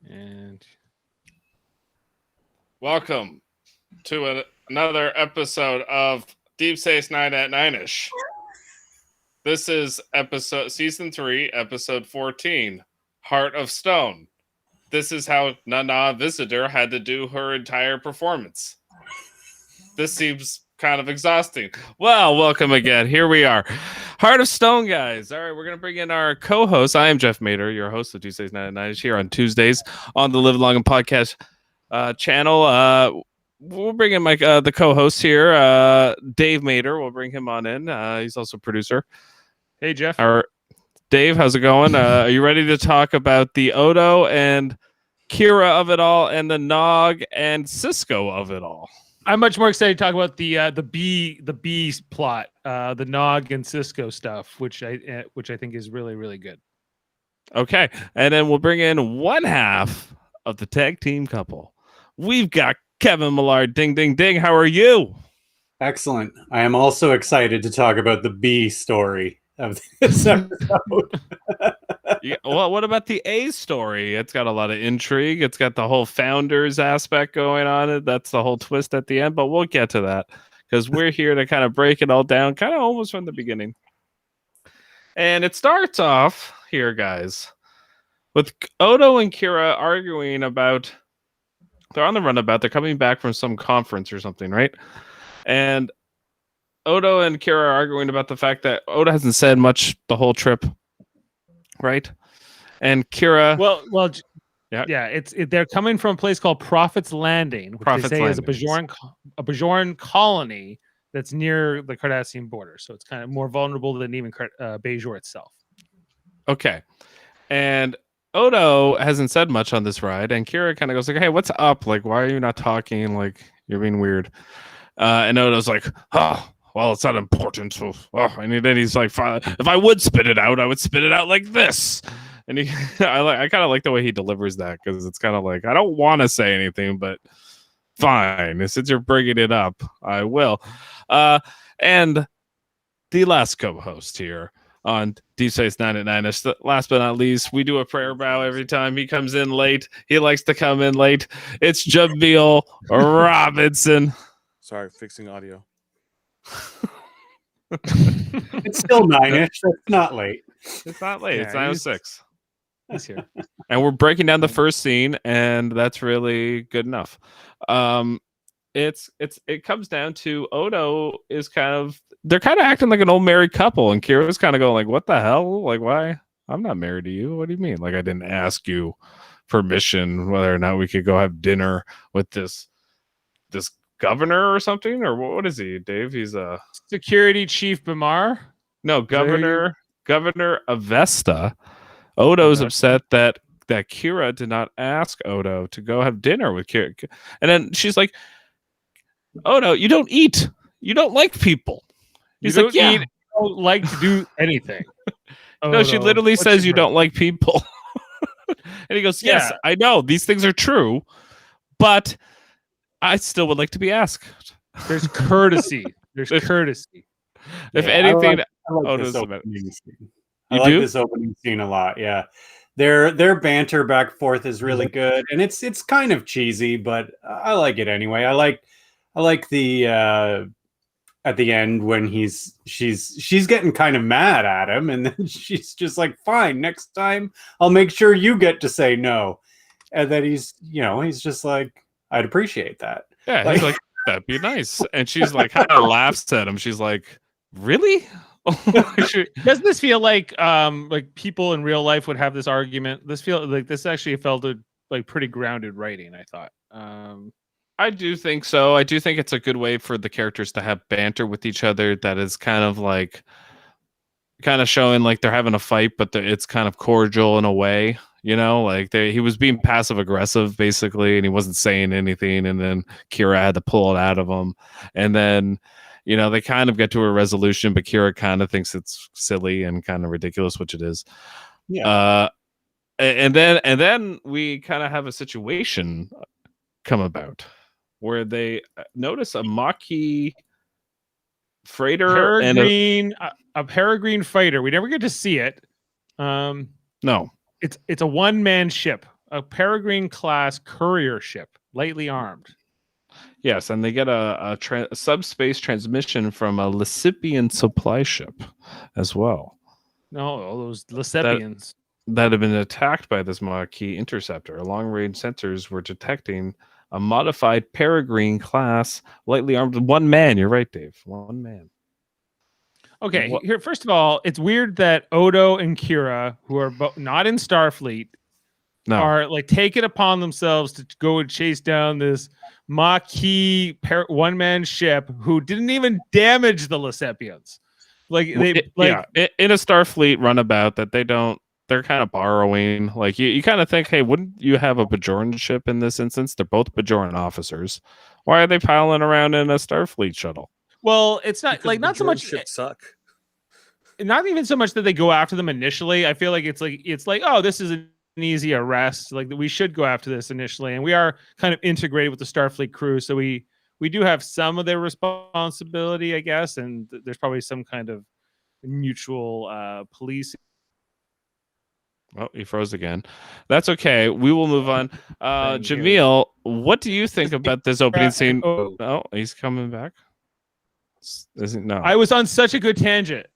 And welcome to another episode of Deep Space Nine at Nine-ish. This is season 3, episode 14, Heart of Stone. This is how Nana Visitor had to do her entire performance. This seems kind of exhausting. Well, welcome again. Here we are. Heart of Stone, guys. All right, we're going to bring in our co-host. I am Jeff Mader, your host of Tuesdays Night at Nine-ish, here on Tuesdays on the Live Long and Podcast channel. We'll bring in the co-host here, Dave Mader. We'll bring him on in. He's also a producer. hey, Jeff. Dave, how's it going? Are you ready to talk about the Odo and Kira of it all, and the Nog and Cisco of it all? I'm much more excited to talk about the B plot, the Nog and Cisco stuff, which I think is really, really good. Okay, and then we'll bring in one half of the tag team couple. We've got Kevin Millard. Ding, ding, ding. How are you? Excellent. I am also excited to talk about the B story of this episode. Yeah, well, what about the A story? It's got a lot of intrigue. It's got the whole founders aspect going on. That's the whole twist at the end, but we'll get to that because we're here to kind of break it all down, kind of almost from the beginning. And it starts off here, guys, with Odo and Kira arguing about, they're on the runabout, they're coming back from some conference or something, right? And Odo and Kira are arguing about the fact that Odo hasn't said much the whole trip, right? And Kira, they're coming from a place called Prophet's Landing, which they say is a Bajoran colony that's near the Cardassian border, so it's kind of more vulnerable than even Bajor itself. Okay, and Odo hasn't said much on this ride, and Kira kind of goes like, "Hey, what's up? Like, why are you not talking? Like, you're being weird." And Odo's like, "Oh, well, it's not important. So, and he's like, if I would spit it out, I would spit it out like this." And I kind of like the way he delivers that, because it's kind of like, I don't want to say anything, but fine. Since you're bringing it up, I will. And the last co-host here on Deep Space 9 at 9, last but not least, we do a prayer bow every time he comes in late. He likes to come in late. It's Jaemeel Robinson. Sorry, fixing audio. It's still 9-ish. So it's not late. It's not late. Yeah, It's 9:06. He's here. And we're breaking down the first scene, and that's really good enough. It comes down to Odo is they're kind of acting like an old married couple, and Kira's kind of going like, "What the hell? Like, why? I'm not married to you. What do you mean? Like, I didn't ask you permission whether or not we could go have dinner with this governor or something, or what is he, Dave? He's a security chief Bamar. No, governor Avesta. Odo's upset that Kira did not ask Odo to go have dinner with Kira, and then she's like, "Odo, you don't eat. You don't like people." He's like, "Yeah, you don't like to do anything." No, she literally says you don't like people. And he goes, "Yes, I know these things are true, but I still would like to be asked." There's courtesy. There's courtesy. If anything, I like Odo's this opening scene. You I like do? this opening scene a lot. Yeah, their banter back and forth is really good, and it's kind of cheesy, but I like it anyway. I like the at the end when she's getting kind of mad at him, and then she's just like, "Fine, next time I'll make sure you get to say no," and then he's just like, "I'd appreciate that." Yeah, he's like, "That'd be nice," and she's like, kind of laughs at him. She's like, "Really?" Doesn't this feel like people in real life would have this argument? This actually felt like pretty grounded writing, I thought. I do think so. I do think it's a good way for the characters to have banter with each other that is kind of showing like they're having a fight, but it's kind of cordial in a way, like he was being passive aggressive basically, and he wasn't saying anything, and then Kira had to pull it out of him, and then they kind of get to a resolution, but Kira kind of thinks it's silly and kind of ridiculous, which it is. Yeah. And then we kind of have a situation come about where they notice a Maquis freighter and a peregrine fighter. We never get to see it. No, it's a one-man ship. a Peregrine class courier ship, lightly armed. Yes, and they get a subspace transmission from a Lecipian supply ship as well. No, all those Lecipians. That had been attacked by this Maquis interceptor. Long-range sensors were detecting a modified Peregrine class, lightly armed, one man. You're right, Dave. One man. Okay, here. First of all, it's weird that Odo and Kira, who are not in Starfleet, are like taking upon themselves to go and chase down this Maquis one-man ship who didn't even damage the Lecipians. Like in a Starfleet runabout that they're kind of borrowing. Like you kind of think, hey, wouldn't you have a Bajoran ship in this instance? They're both Bajoran officers. Why are they piling around in a Starfleet shuttle? Well, it's not because like not so much ships suck. Not even so much that they go after them initially. I feel like it's like oh, this is an easy arrest. Like we should go after this initially, and we are kind of integrated with the Starfleet crew, so we do have some of their responsibility, I guess, and there's probably some kind of mutual policing. Oh, he froze again. That's okay. We will move on. Jaemeel, what do you think about this opening scene? Oh, he's coming back. No. I was on such a good tangent.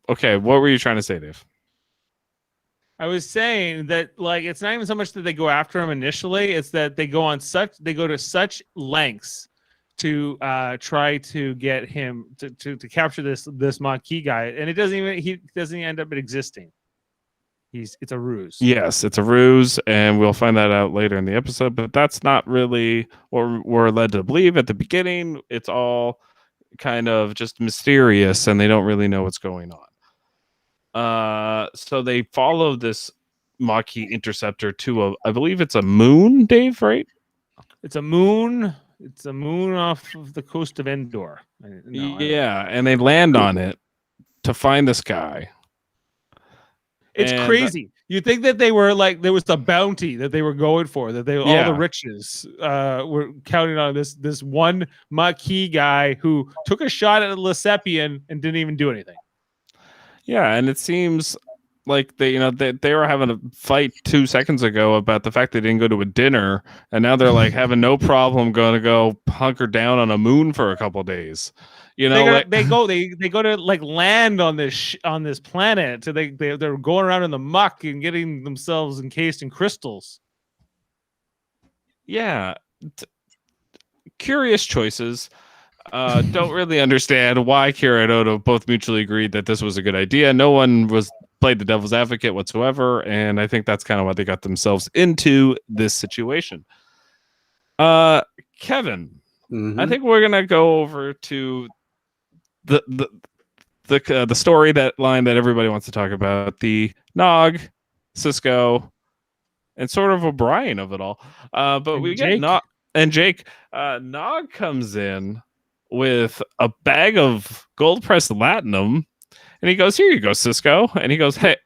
Okay, what were you trying to say, Dave? I was saying that like it's not even so much that they go after him initially; it's that they go to such lengths to try to get him to capture this Maquis guy, and he doesn't end up existing. It's a ruse. Yes, it's a ruse, and we'll find that out later in the episode. But that's not really what we're led to believe at the beginning. It's all kind of just mysterious, and they don't really know what's going on. So they follow this Maquis interceptor to I believe it's a moon, Dave, right? It's a moon. It's a moon off of the coast of Endor. And they land on it to find this guy. It's crazy. You think that they were like there was a bounty that they were going for, that all the riches were counting on this one Maquis guy who took a shot at a Lecipian and didn't even do anything. Yeah, and it seems like they were having a fight 2 seconds ago about the fact they didn't go to a dinner, and now they're like having no problem going to go hunker down on a moon for a couple of days. They go to like land on this planet. So they're going around in the muck and getting themselves encased in crystals. Yeah, curious choices. Don't really understand why Kira and Odo both mutually agreed that this was a good idea. No one played the devil's advocate whatsoever, and I think that's kind of why they got themselves into this situation. Kevin, I think we're gonna go over to the story line that everybody wants to talk about, the Nog, Cisco, and sort of O'Brien of it all. But we get Nog and Jake. Nog comes in with a bag of gold pressed latinum, and he goes, "Here you go, Cisco." And he goes, "Hey,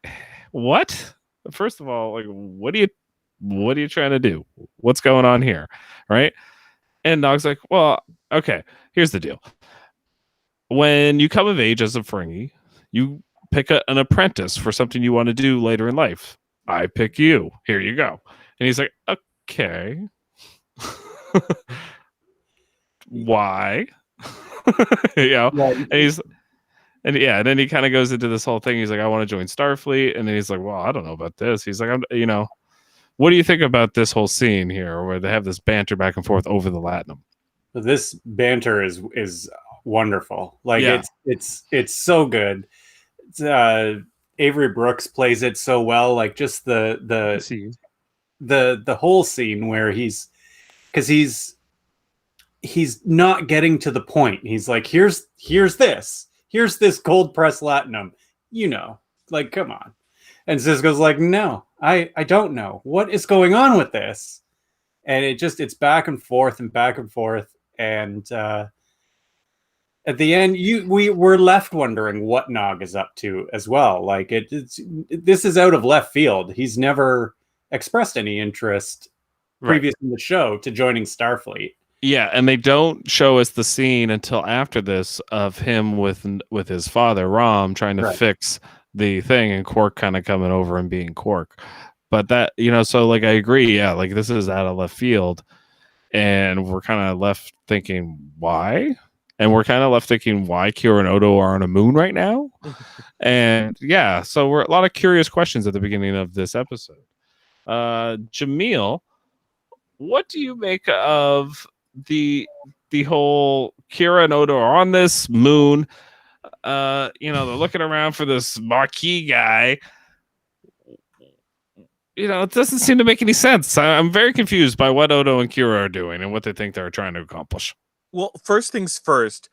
what? First of all, like, what are you trying to do? What's going on here?" Right? And Nog's like, "Well, okay, here's the deal. When you come of age as a Ferengi, you pick an apprentice for something you want to do later in life. I pick you. Here you go." And he's like, "Okay." Why? And then he kind of goes into this whole thing. He's like, "I want to join Starfleet," and then he's like, "Well, I don't know about this." He's like, what do you think about this whole scene here, where they have this banter back and forth over the latinum? This banter is wonderful. Like it's so good. Avery Brooks plays it so well. Like just the whole scene where he's not getting to the point. He's like, here's this gold pressed latinum, like, come on. And Cisco's like, "No, I don't know what is going on with this." And it's back and forth and back and forth. And at the end, we're left wondering what Nog is up to as well. Like this is out of left field. He's never expressed any interest previous in the show to joining Starfleet. Yeah, and they don't show us the scene until after this of him with his father Rom trying to fix the thing, and Quark kind of coming over and being Quark. but that, so like I agree, yeah, like this is out of left field, and we're kind of left thinking why, and we're kind of left thinking why Kira and Odo are on a moon right now, and yeah, so we're a lot of curious questions at the beginning of this episode. Jaemeel, what do you make of the whole Kira and Odo are on this moon? They're looking around for this marquee guy. It doesn't seem to make any sense. I'm very confused by what Odo and Kira are doing and what they think they're trying to accomplish. Well, first things first,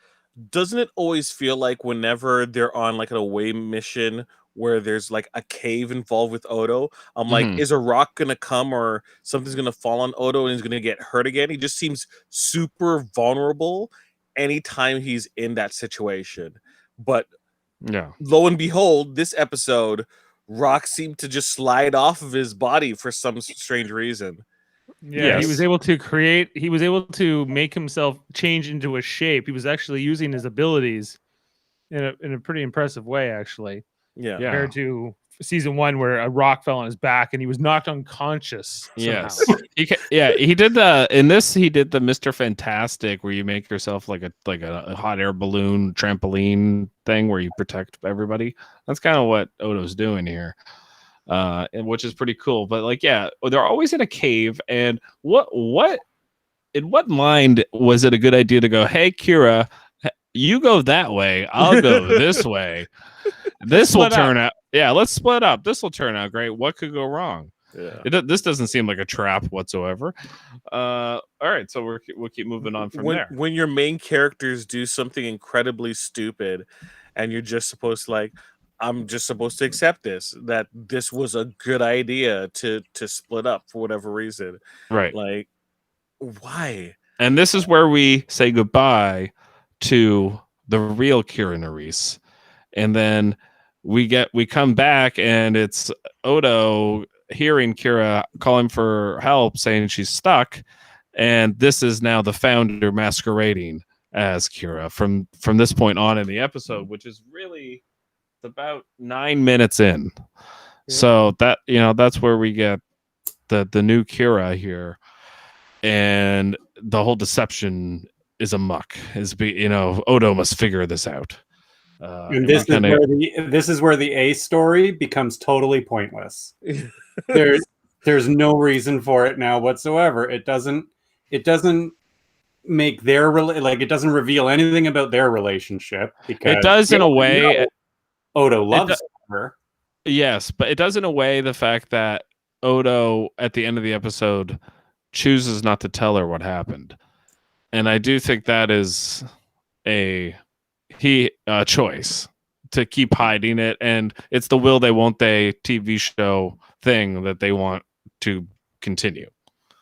doesn't it always feel like whenever they're on like an away mission where there's like a cave involved with Odo, I'm like, Mhm. is a rock gonna come or something's gonna fall on Odo and he's gonna get hurt again? He just seems super vulnerable anytime he's in that situation. But Yeah. lo and behold, this episode, Rock seemed to just slide off of his body for some strange reason. Yeah, he Yes. was able to make himself change into a shape. He was actually using his abilities in a pretty impressive way, actually, Yeah. Yeah. compared to season 1 where a rock fell on his back and he was knocked unconscious. Yes. somehow. He did the Mr. Fantastic where you make yourself like a hot air balloon trampoline thing where you protect everybody. That's kind of what Odo's doing here. And which is pretty cool. But like, yeah, they're always in a cave. And what in what mind was it a good idea to go, hey Kira, you go that way, I'll go this way. This will Split turn out. Yeah, let's split up. This will turn out great. What could go wrong? Yeah. This doesn't seem like a trap whatsoever. All right, so we'll keep moving on from there. When your main characters do something incredibly stupid and you're just supposed to like, I'm just supposed to accept that this was a good idea to split up for whatever reason. Right. Like, why? And this is where we say goodbye to the real Kira Nerys. And then we come back and it's Odo hearing Kira calling for help, saying she's stuck. And this is now the Founder masquerading as Kira from this point on in the episode, which is really about 9 minutes in. Yeah. So that, that's where we get the new Kira here. And the whole deception is a muck. Odo must figure this out. And this is where the A story becomes totally pointless. There's no reason for it now whatsoever. It doesn't make it doesn't reveal anything about their relationship, because it does in a way. Odo loves her. Yes, but it does in a way the fact that Odo at the end of the episode chooses not to tell her what happened. And I do think that is a choice to keep hiding it, and it's the will they won't they TV show thing that they want to continue.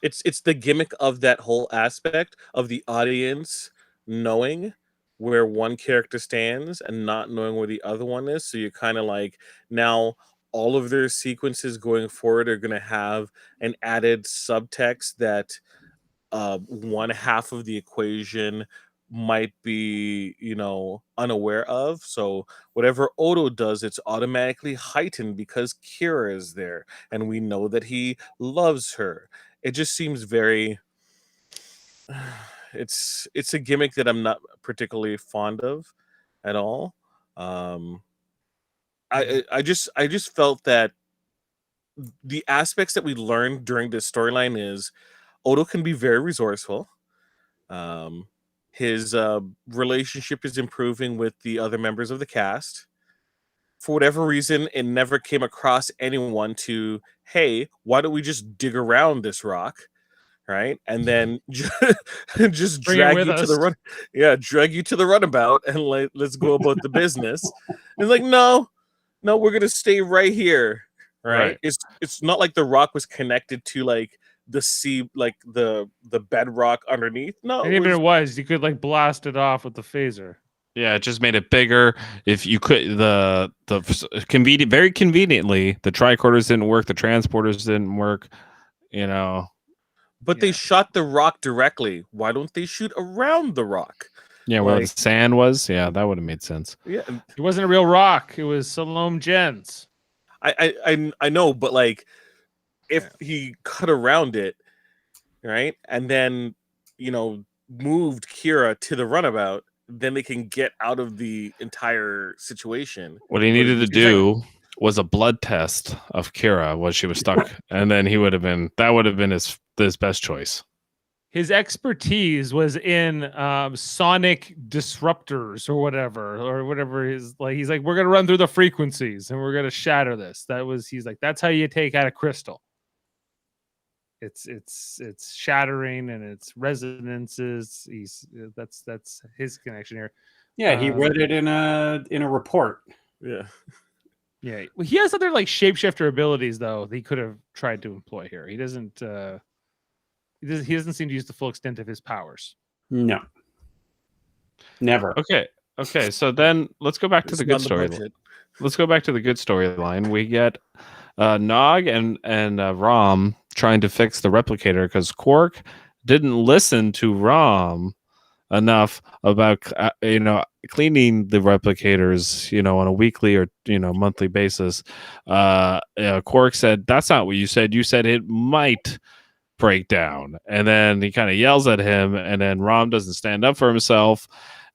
It's the gimmick of that whole aspect of the audience knowing where one character stands and not knowing where the other one is. So you're kind of like, now all of their sequences going forward are going to have an added subtext that one half of the equation might be, unaware of. So whatever Odo does, it's automatically heightened because Kira is there and we know that he loves her. It just seems very it's a gimmick that I'm not particularly fond of at all. I just felt that the aspects that we learned during this storyline is Odo can be very resourceful. His relationship is improving with the other members of the cast. For whatever reason, it never came across anyone to, hey, why don't we just dig around this rock, right? And then just drag you to the runabout and let's go about the business. And like, no, we're gonna stay right here, right? It's not like the rock was connected to like the sea, like the bedrock underneath. No, And even you could like blast it off with the phaser. Yeah, it just made it bigger. If you could, very conveniently, the tricorders didn't work, the transporters didn't work, But they shot the rock directly. Why don't they shoot around the rock? Yeah, where the sand was. Yeah, that would have made sense. Yeah, it wasn't a real rock. It was Salome Jens. I know, but like if he cut around it, right, and then moved Kira to the runabout, then they can get out of the entire situation. What he needed to do was a blood test of Kira while she was stuck, and then that would have been his best choice. His expertise was in sonic disruptors or whatever he's like, we're gonna run through the frequencies and we're gonna shatter this. He's like, that's how you take out a crystal. It's shattering and it's resonances. That's his connection here. Yeah, he read it in a report. Yeah. Yeah. Well, he has other like shapeshifter abilities though that he could have tried to employ here. He doesn't seem to use the full extent of his powers. No. Never. Okay, so then let's go back to the good story. Let's go back to the good storyline. We get Nog and Rom trying to fix the replicator because Quark didn't listen to Rom enough about cleaning the replicators on a weekly or monthly basis. Quark said, that's not what you said. You said it might break down, and then he kind of yells at him, and then Rom doesn't stand up for himself,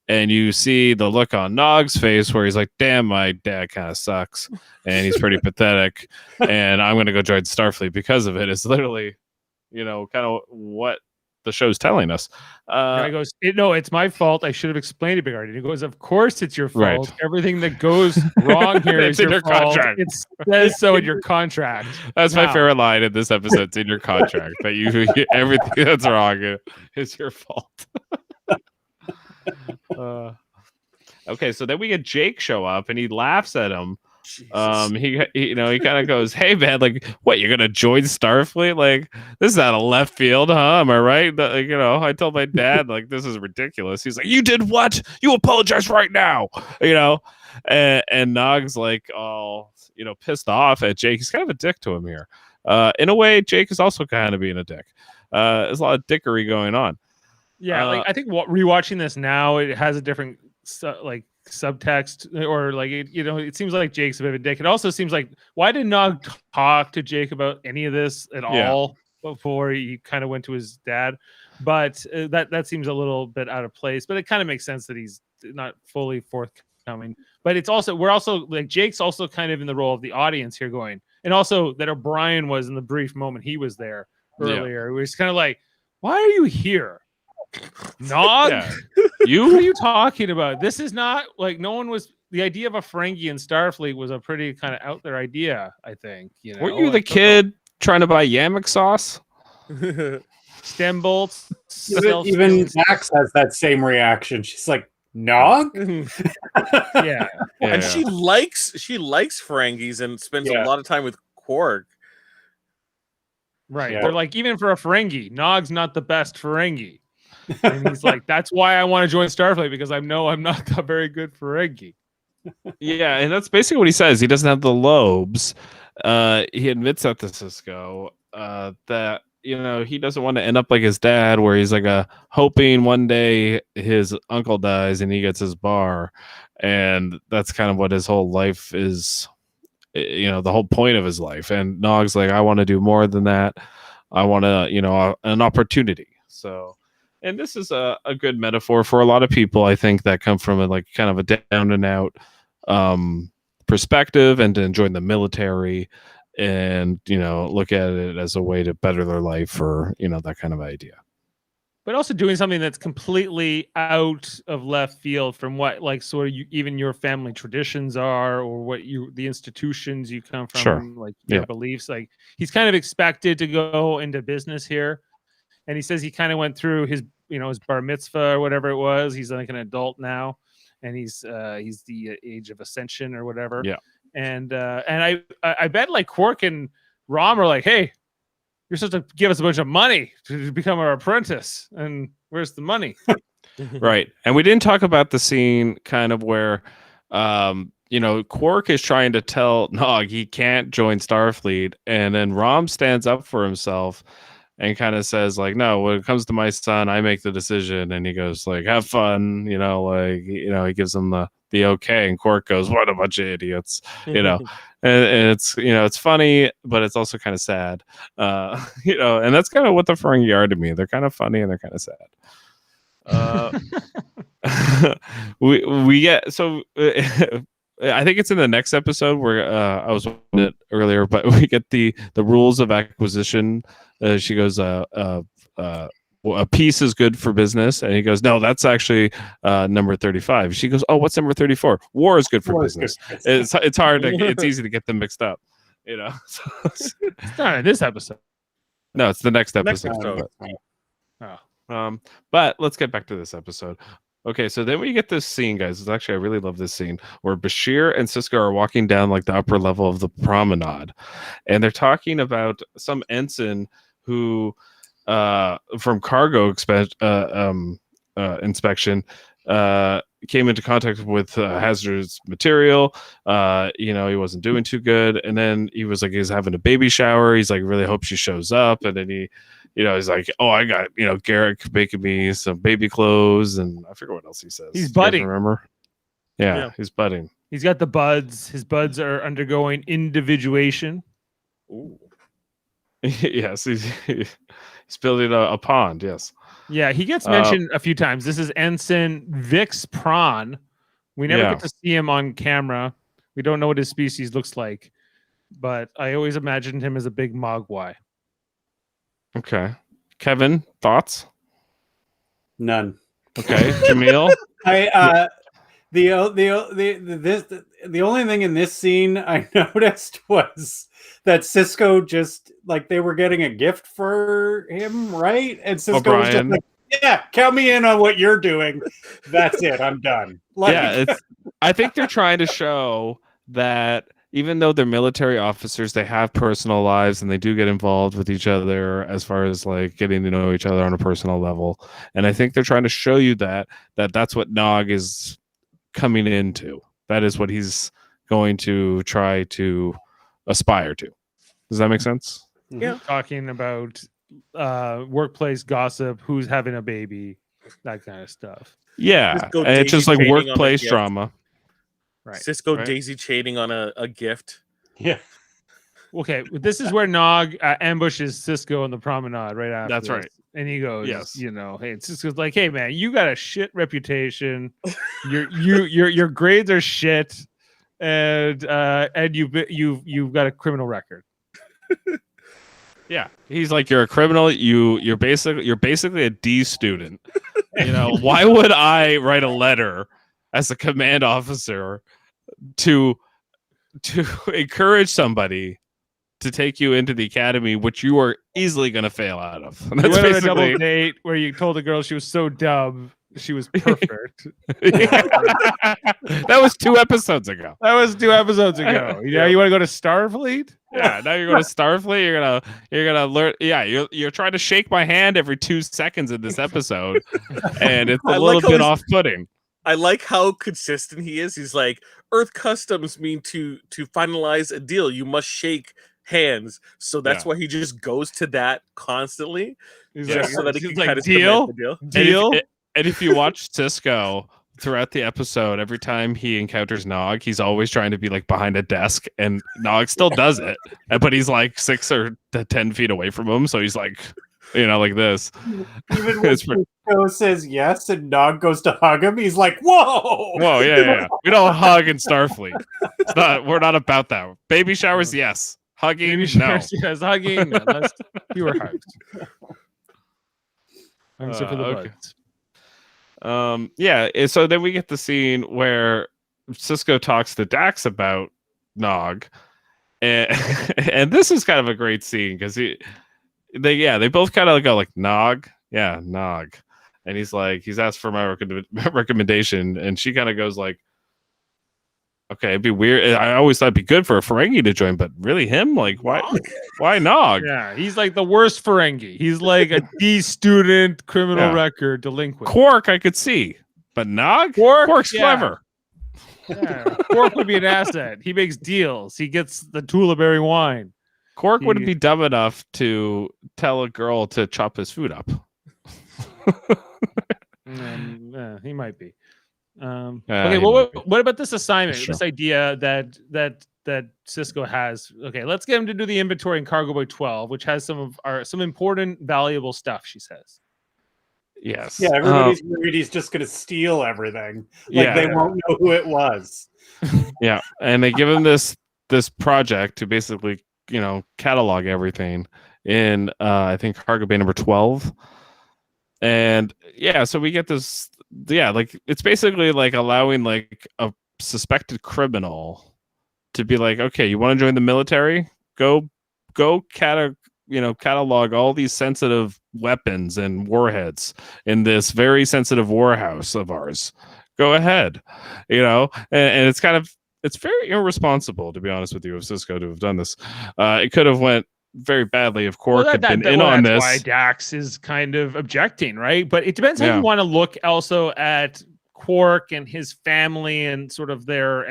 and you see the look on Nog's face where he's like, damn, my dad kind of sucks and he's pretty pathetic and I'm gonna go join Starfleet because of it. It's literally kind of what the show's telling us. And he goes, no, it's my fault. I should have explained it better. And he goes, of course it's your fault. Right. Everything that goes wrong here is your fault. Contract. It says so in your contract. That's my favorite line in this episode. It's in your contract that you everything that's wrong is your fault. Okay, so then we get Jake show up and he laughs at him. Jesus. He kind of goes, hey man, like, what, you're gonna join Starfleet? Like, this is out of left field, huh? Am I right? I told my dad, like, this is ridiculous. He's like, you did what? You apologize right now, and Nog's like, all pissed off at Jake. He's kind of a dick to him here. In a way, Jake is also kind of being a dick. There's a lot of dickery going on. Yeah, I think rewatching this now, it has a different subtext, or it seems like Jake's a bit of a dick. It also seems like, why did Nog talk to Jake about any of this at all before he kind of went to his dad? But that seems a little bit out of place. But it kind of makes sense that he's not fully forthcoming. But we're also like, Jake's also kind of in the role of the audience here, going, and also that O'Brien was in the brief moment he was there earlier. It was kind of like, why are you here? Nog, what are you talking about? This is not like, no one was. The idea of a Ferengi in Starfleet was a pretty kind of out there idea, I think. Weren't you the kid trying to buy Yamek sauce? Stem bolts. Even Max has that same reaction. She's like, Nog? Yeah. And she likes Ferengis and spends a lot of time with Quark. Right. Yeah. They're like, even for a Ferengi, Nog's not the best Ferengi. And he's like, that's why I want to join Starfleet, because I know I'm not a very good Ferengi. Yeah, and that's basically what he says. He doesn't have the lobes. He admits that to Cisco, that he doesn't want to end up like his dad, where he's like hoping one day his uncle dies and he gets his bar, and that's kind of what his whole life is. The whole point of his life. And Nog's like, I want to do more than that. I want to, an opportunity. So. And this is a good metaphor for a lot of people, I think, that come from a kind of a down and out perspective, and to enjoy the military, and look at it as a way to better their life, or that kind of idea. But also doing something that's completely out of left field from what sort of even your family traditions are, or what the institutions you come from, your beliefs. Like, he's kind of expected to go into business here. And he says he kind of went through his bar mitzvah or whatever it was. He's like an adult now, and he's the age of ascension or whatever. Yeah. And I bet like Quark and Rom are like, hey, you're supposed to give us a bunch of money to become our apprentice, and where's the money? Right. And we didn't talk about the scene kind of where Quark is trying to tell Nog he can't join Starfleet, and then Rom stands up for himself and kind of says, like, no, when it comes to my son, I make the decision. And he goes, like, have fun, he gives him the the okay, and Quark goes, "What a bunch of idiots," and it's it's funny, but it's also kind of sad, and that's kind of what the Ferengi are to me. They're kind of funny and they're kind of sad. we get so. I think it's in the next episode where I was watching it earlier, but we get the rules of acquisition. She goes, a piece is good for business, and he goes, no, that's actually number 35. She goes, oh, what's number 34? War is good for business. It's hard to it's easy to get them mixed up, It's not in this episode. No, it's the next episode. But let's get back to this episode. Okay, so then we get this scene, guys. It's actually, I really love this scene where Bashir and Sisko are walking down like the upper level of the promenade, and they're talking about some ensign who, from cargo inspection, came into contact with hazardous material. He wasn't doing too good, and then he was like, he's having a baby shower. He's like, really hope she shows up, and then he's like, oh, I got, Garrick making me some baby clothes, and I forget what else he says. He's budding. Remember? Yeah, he's budding. He's got the buds. His buds are undergoing individuation. Ooh. Yes, he's building a pond. Yes. Yeah, he gets mentioned a few times. This is Ensign Vix Prawn. We never get to see him on camera. We don't know what his species looks like, but I always imagined him as a big mogwai. Okay, Kevin, thoughts? None. Okay, Jaemeel. The only thing in this scene I noticed was that Sisko just like they were getting a gift for him, right? And Sisko was just like, "Yeah, count me in on what you're doing. That's it. I'm done." I think they're trying to show that even though they're military officers, they have personal lives and they do get involved with each other as far as like getting to know each other on a personal level. And I think they're trying to show you that's what Nog is coming into. That is what he's going to try to aspire to. Does that make sense? Yeah. Talking about workplace gossip, who's having a baby, that kind of stuff. Yeah. And it's just like workplace drama. Right. Sisko daisy chaining on a gift. Yeah. Okay, this is where Nog ambushes Sisko on the promenade right after. That's right. And he goes, yes, hey, Sisko's like, hey man, you got a shit reputation. Your grades are shit, and you've got a criminal record. Yeah, he's like, you're a criminal. You're basically a D student. Why would I write a letter as a command officer to encourage somebody to take you into the academy, which you are easily going to fail out of? And that's you went on a double date where you told the girl she was so dumb, she was perfect. That was 2 episodes ago. You want to go to Starfleet? Yeah, now you're going to Starfleet. You're gonna learn. Yeah, you're trying to shake my hand every 2 seconds in this episode, and it's a little bit off-putting. I like how consistent he is. He's like, Earth customs mean to finalize a deal, you must shake hands. So that's why he just goes to that constantly. Just so that he can kind of deal. And if you watch Sisko throughout the episode, every time he encounters Nog, he's always trying to be like behind a desk, and Nog still does it, but he's like 6 or 10 feet away from him. So he's like, like this. Even when Sisko says yes and Nog goes to hug him, he's like, whoa, yeah. We don't hug in Starfleet. We're not about that. Baby showers, yes. Hugging, baby showers, no. Yes, hugging. Unless you were hugged. Except for the buds. So then we get the scene where Sisko talks to Dax about Nog, and this is kind of a great scene because they both kind of go like, Nog, Nog, and he's asked for my recommendation, and she kind of goes like, okay, it'd be weird. I always thought it'd be good for a Ferengi to join, but really him? Like, why Nog? Yeah, he's like the worst Ferengi. He's like a D student, criminal record, delinquent. Quark, I could see, but Nog? Quark's clever. Yeah, Quark would be an asset. He makes deals. He gets the Tulaberry wine. Quark wouldn't be dumb enough to tell a girl to chop his food up. He might be. Okay, he well, might be. what about this assignment? That's This idea that Cisco has. Okay, let's get him to do the inventory in Cargo Boy 12, which has some important, valuable stuff. She says. Yes. Yeah, everybody's worried he's just going to steal everything. Like Yeah. they won't know who it was. Yeah, and they give him this project to basically, catalog everything in I think cargo bay number 12. And yeah, so we get this, like it's basically like allowing like a suspected criminal to be like, okay, you want to join the military? Go catalog all these sensitive weapons and warheads in this very sensitive warehouse of ours. Go ahead, and it's it's very irresponsible, to be honest with you, of Cisco to have done this. It could have went very badly if Quark had been in on this. That's why Dax is kind of objecting, right? But it depends how you want to look also at Quark and his family and sort of their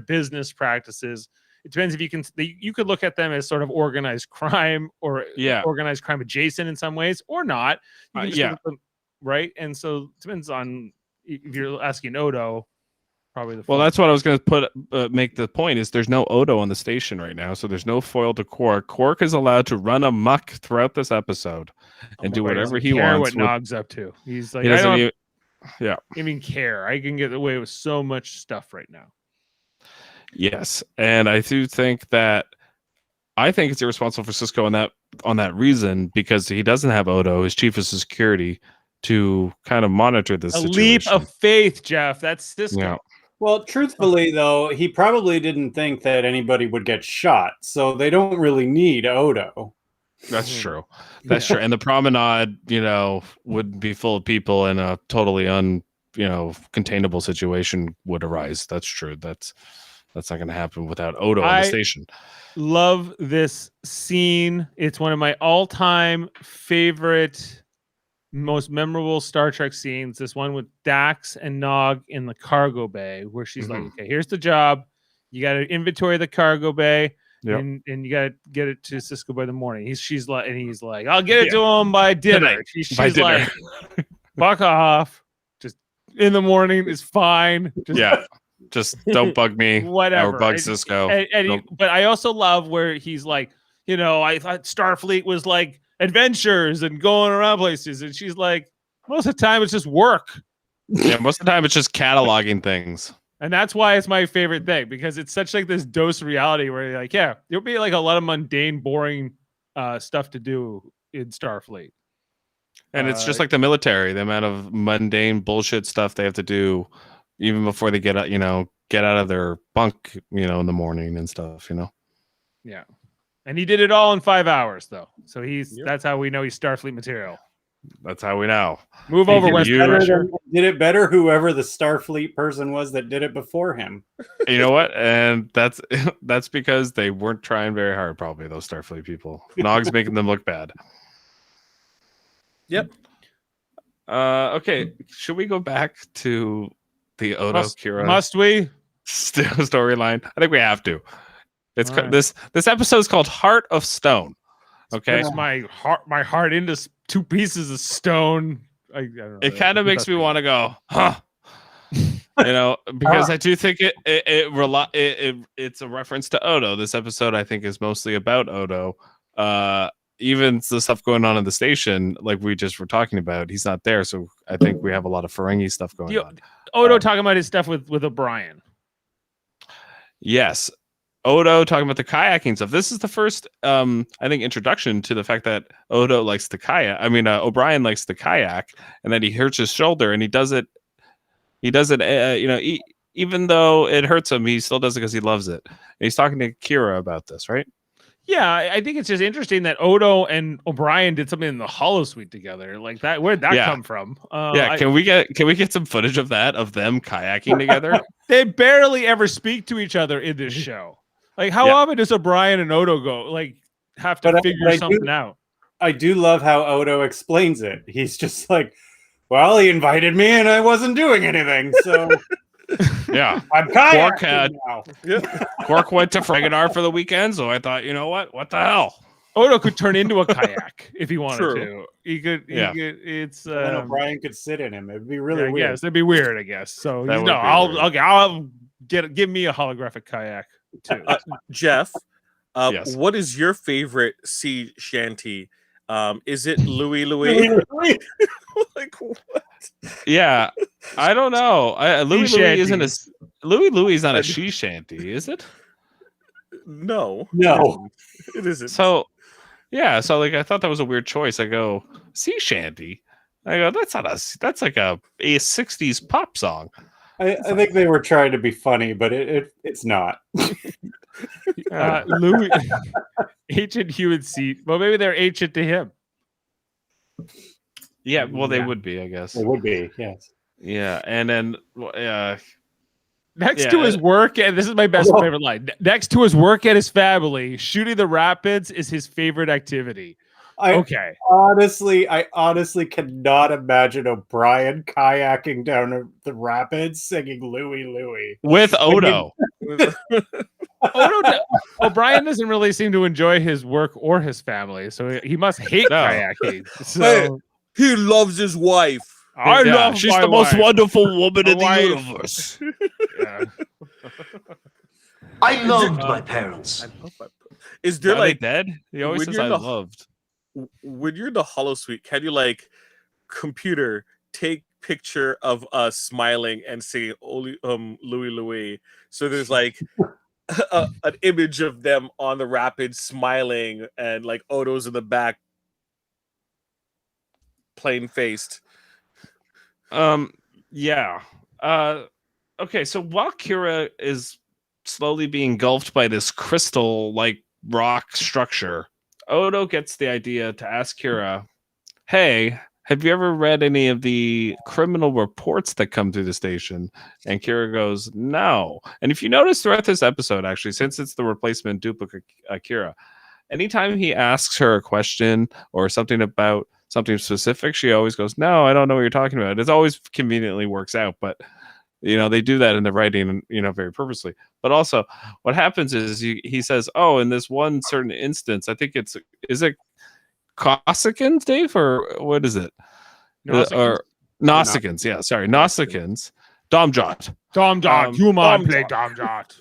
business practices. It depends if you could look at them as sort of organized crime or organized crime adjacent in some ways or not. You can just look at them, right? And so it depends on if you're asking Odo. Probably the that's what I was going to make the point is there's no Odo on the station right now, so there's no foil to Quark. Quark is allowed to run amok throughout this episode and do whatever he wants. What Nog's up to? He's like, he doesn't even care. I can get away with so much stuff right now. Yes, and I do think it's irresponsible for Cisco on that reason because he doesn't have Odo, his chief of security, to kind of monitor this situation. Leap of faith, Jeff. That's Cisco. Yeah. Well, truthfully, though, he probably didn't think that anybody would get shot, so they don't really need Odo. That's true. That's true. And the promenade, would be full of people, and a totally containable situation would arise. That's true. That's not going to happen without Odo on the station. Love this scene. It's one of my all-time favorite, most memorable Star Trek scenes. This one with Dax and Nog in the cargo bay, where she's like, "Okay, here's the job. You got to inventory the cargo bay, and you got to get it to Cisco by the morning." He's like, "I'll get it to him by dinner." She's like, "Fuck off. Just in the morning is fine." Just don't bug me. Whatever. Or bug Cisco. But I also love where he's like, I thought Starfleet was like adventures and going around places, and she's like, most of the time it's just work. Yeah, most of the time it's just cataloging things. And that's why it's my favorite thing, because it's such like this dose of reality where you're like, there'll be like a lot of mundane, boring stuff to do in Starfleet. And it's just like the military, the amount of mundane bullshit stuff they have to do even before they get out, get out of their bunk, in the morning and stuff, Yeah. And he did it all in 5 hours, though. So that's how we know he's Starfleet material. That's how we know. Move over, West. Did it better whoever the Starfleet person was that did it before him. You know what? And that's because they weren't trying very hard, probably, those Starfleet people. Nog's making them look bad. Yep. Okay. Should we go back to the Odo Kira? Must we? Storyline. I think we have to. It's this episode is called Heart of Stone. Okay, it's my heart into two pieces of stone. I don't know. It kind of makes me want to go, huh? Because I do think it's a reference to Odo. This episode, I think, is mostly about Odo. Even the stuff going on in the station, like we just were talking about, he's not there, so I think we have a lot of Ferengi stuff going on. Odo talking about his stuff with O'Brien. Yes. Odo talking about the kayaking stuff. This is the first, I think, introduction to the fact that Odo likes the kayak. I mean, O'Brien likes the kayak, and then he hurts his shoulder, and he does it. Even though it hurts him, he still does it because he loves it. And he's talking to Kira about this, right? Yeah, I think it's just interesting that Odo and O'Brien did something in the holosuite together. Like that, where'd that come from? Can we get some footage of that, of them kayaking together? They barely ever speak to each other in this show. Like, how often does O'Brien and Odo have to figure something out? I do love how Odo explains it. He's just like, well, he invited me and I wasn't doing anything, so yeah, I'm kayaking now. Quark went to Fragonar for the weekend, so I thought, what the hell? Odo could turn into a kayak if he wanted True. to. He could. Yeah. It's. Then O'Brien could sit in him. It'd be really yeah, I weird. guess it'd be weird. I guess so. That would be I'll weird. I'll give me a holographic kayak too. Jeff, Yes. what is your favorite sea shanty? Is it Louis Louis? Like what? Yeah, I don't know. Louis Louis isn't a shanties. Louis is not a she shanty, is it? No, No. it isn't. So yeah, so like I thought that was a weird choice. I go sea shanty. I go that's that's like a 60s pop song. I think they were trying to be funny, but it's not. Louis ancient human seat. Well, maybe they're ancient to him. Yeah, well they Yeah. would be, I guess. It would be, yes. Yeah, and then Next Yeah. to his work, and this is my best favorite line. Next to his work and his family, shooting the rapids is his favorite activity. Okay. I honestly cannot imagine O'Brien kayaking down the rapids singing Louie Louie. with Odo. O'Brien doesn't really seem to enjoy his work or his family, so he must hate No. kayaking. So He loves his wife. I Yeah, love she's my the most wife. wonderful woman in the wife. universe. Yeah. I loved my parents. Is there Are like they dead? He always when says you're I the- loved. when you're in the hollow suite, can you like computer take picture of us smiling and singing Louis Louis? So there's like an image of them on the rapids smiling and like Odo's in the back plain faced. Yeah. Okay, so while Kira is slowly being engulfed by this crystal like rock structure, Odo gets the idea to ask Kira, hey, have you ever read any of the criminal reports that come through the station? And Kira goes, no. And if you notice throughout this episode, actually, since it's the replacement duplicate Kira, anytime he asks her a question or something about something specific, she always goes, no, I don't know what you're talking about. It always conveniently works out, but they do that in the writing, very purposely. But also what happens is he says, oh, in this one certain instance, I think is it Cossicans, Dave, or what is it? Or Gnosticans, yeah, sorry, Gnosticans. Domjot. You mind play Domjot.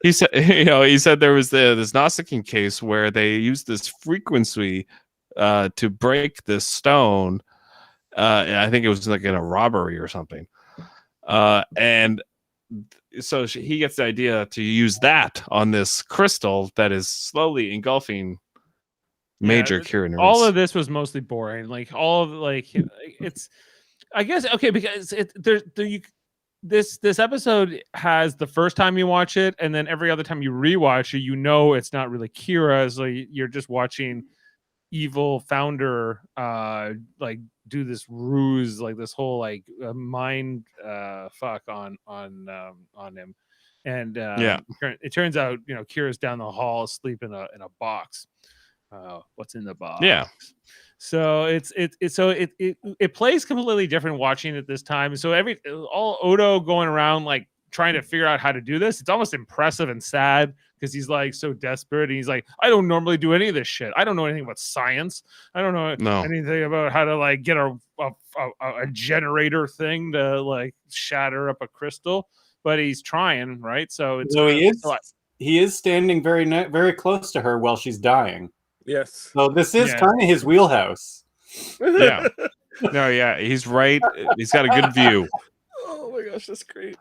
He said, he said there was this Gnostican case where they used this frequency to break this stone. I think it was like in a robbery or something. And so he gets the idea to use that on this crystal that is slowly engulfing Major Kira. All of this was mostly boring. Like all of it's, I guess, okay, because this episode has the first time you watch it, and then every other time you rewatch it, it's not really Kira. So you're just watching evil founder like do this ruse, like this whole like mind fuck on him, and it turns out Kira's down the hall asleep in a box. What's in the box? Yeah. So it plays completely different watching it this time. So all Odo going around like trying to figure out how to do this, it's almost impressive and sad because he's like so desperate, and he's like, I don't normally do any of this shit. I don't know anything about science. I don't know anything about how to like get a generator thing to like shatter up a crystal, but he's trying, right? So he is standing very very close to her while she's dying. Yes. So this is kind of his wheelhouse. Yeah. No, yeah, he's right. He's got a good view. Oh my gosh, that's great.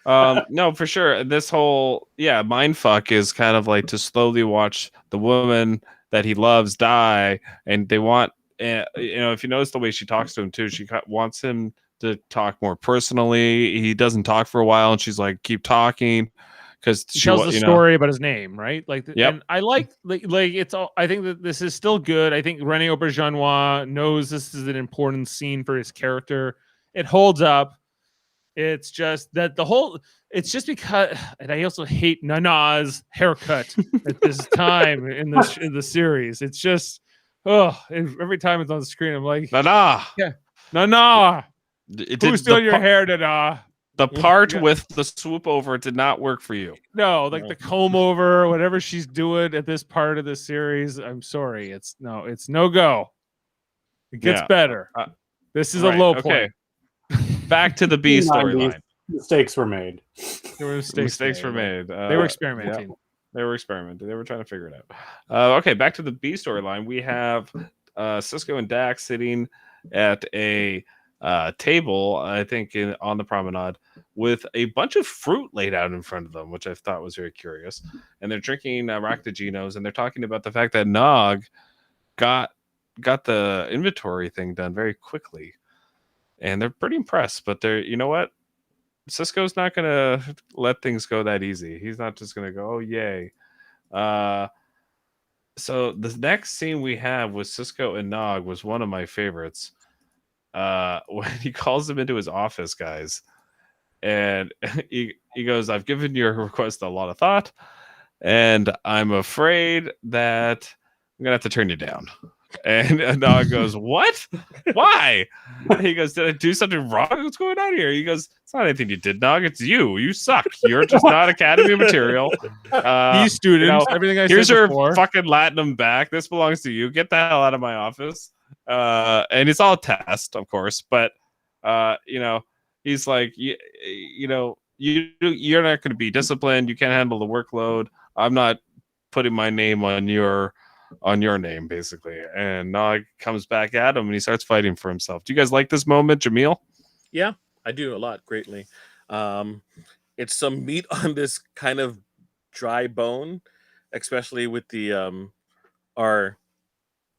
No, for sure. This whole mind fuck is kind of like to slowly watch the woman that he loves die, and they want if you notice the way she talks to him too, she wants him to talk more personally. He doesn't talk for a while, and she's like, keep talking. Because she tells the story about his name, right? Like, and I like it's all. I think that this is still good. I think Rene Auberjonois knows this is an important scene for his character. It holds up. It's just that it's just because, and I also hate Nana's haircut at this time in the series. It's just, every time it's on the screen, I'm like, Nana, yeah, Nana, who's still your hair, Nana? The part Yeah. with the swoop over did not work for you. No, like No. the comb over, whatever she's doing at this part of the series. I'm sorry, it's no go. It gets Yeah. better. Uh, This is a right, low okay. point. Back to the B 90s, storyline. Mistakes were made. There were mistakes Were made. They were Yeah, experimenting. they were experimenting. They were trying to figure it out. Okay, back to the B storyline. We have Cisco and Dax sitting at a table, I think, on the promenade, with a bunch of fruit laid out in front of them, which I thought was very curious. And they're drinking Ractaginos, and they're talking about the fact that Nog got the inventory thing done very quickly, and they're pretty impressed. But they're, you know what? Cisco's not gonna let things go that easy. He's not just gonna go, oh yay. So the next scene we have with Cisco and Nog was one of my favorites. When he calls them into his office, guys, and he goes, I've given your request a lot of thought, and I'm afraid that I'm gonna have to turn you down. And Nog goes, what? Why? He goes, did I do something wrong? What's going on here? He goes, it's not anything you did, Nog. It's you. You suck. You're just not Academy material. These students, everything I Here's said your before. fucking Latinum back. This belongs to you. Get the hell out of my office. And it's all a test, of course. But he's like, you're not going to be disciplined. You can't handle the workload. I'm not putting my name on your name, basically. And Nog comes back at him and he starts fighting for himself. Do you guys like this moment, Jaemeel? Yeah, I do a lot, greatly. It's some meat on this kind of dry bone, especially with the our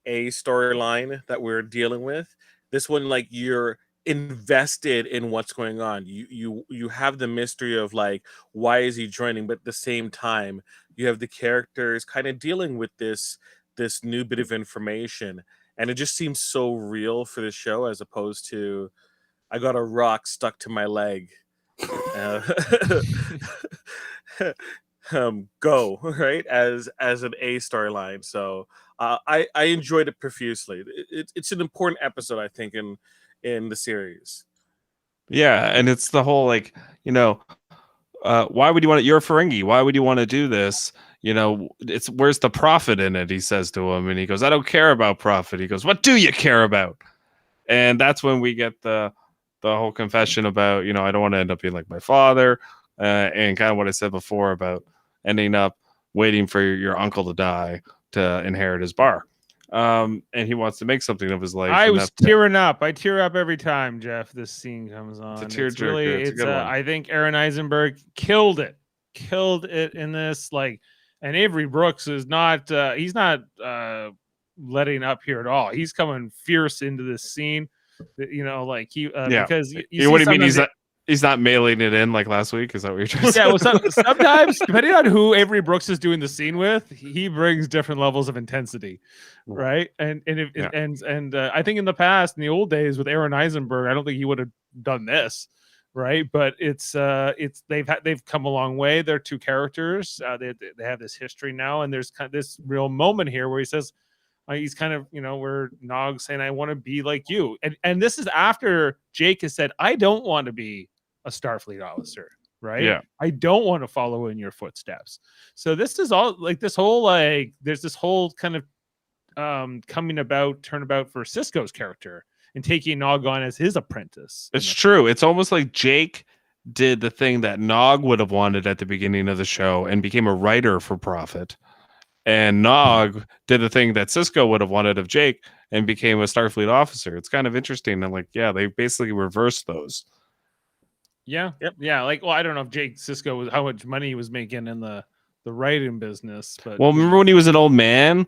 A storyline that we're dealing with. This one, like, you're invested in what's going on. You have the mystery of, like, why is he joining, but at the same time you have the characters kind of dealing with this new bit of information, and it just seems so real for the show, as opposed to I got a rock stuck to my leg. Uh, go right as an A storyline. So I enjoyed it profusely. It's an important episode, I think, in the series. Yeah, and it's the whole, like, why would you want it? You're a Ferengi. Why would you want to do this? It's, where's the profit in it? He says to him, and he goes, I don't care about profit. He goes, what do you care about? And that's when we get the whole confession about, I don't want to end up being like my father, and kind of what I said before about ending up waiting for your uncle to die to inherit his bar. And he wants to make something of his life. I was tearing up. I tear up every time, Jeff, this scene comes on. It's a tearjerker. It's a good one. I think Aaron Eisenberg killed it in this. Like, and Avery Brooks is not. He's not letting up here at all. He's coming fierce into this scene. Like he. Because you what do you mean? He's not mailing it in like last week. Is that what you're trying to say? Yeah, well, sometimes depending on who Avery Brooks is doing the scene with, he brings different levels of intensity, right? And I think in the past, in the old days with Aaron Eisenberg, I don't think he would have done this, right? But they've come a long way. They're two characters. They have this history now, and there's kind of this real moment here where he says. He's kind of, where Nog's saying, I want to be like you. And this is after Jake has said, I don't want to be a Starfleet officer, right? Yeah. I don't want to follow in your footsteps. So this is all like this whole, like, there's this whole kind of turnabout for Cisco's character and taking Nog on as his apprentice. It's true. It's almost like Jake did the thing that Nog would have wanted at the beginning of the show and became a writer for profit. And Nog did the thing that Cisco would have wanted of Jake and became a Starfleet officer. It's kind of interesting. And like, yeah, they basically reversed those. Yeah. Yep. Yeah. Like, well, I don't know if Jake Cisco was how much money he was making in the writing business, but remember when he was an old man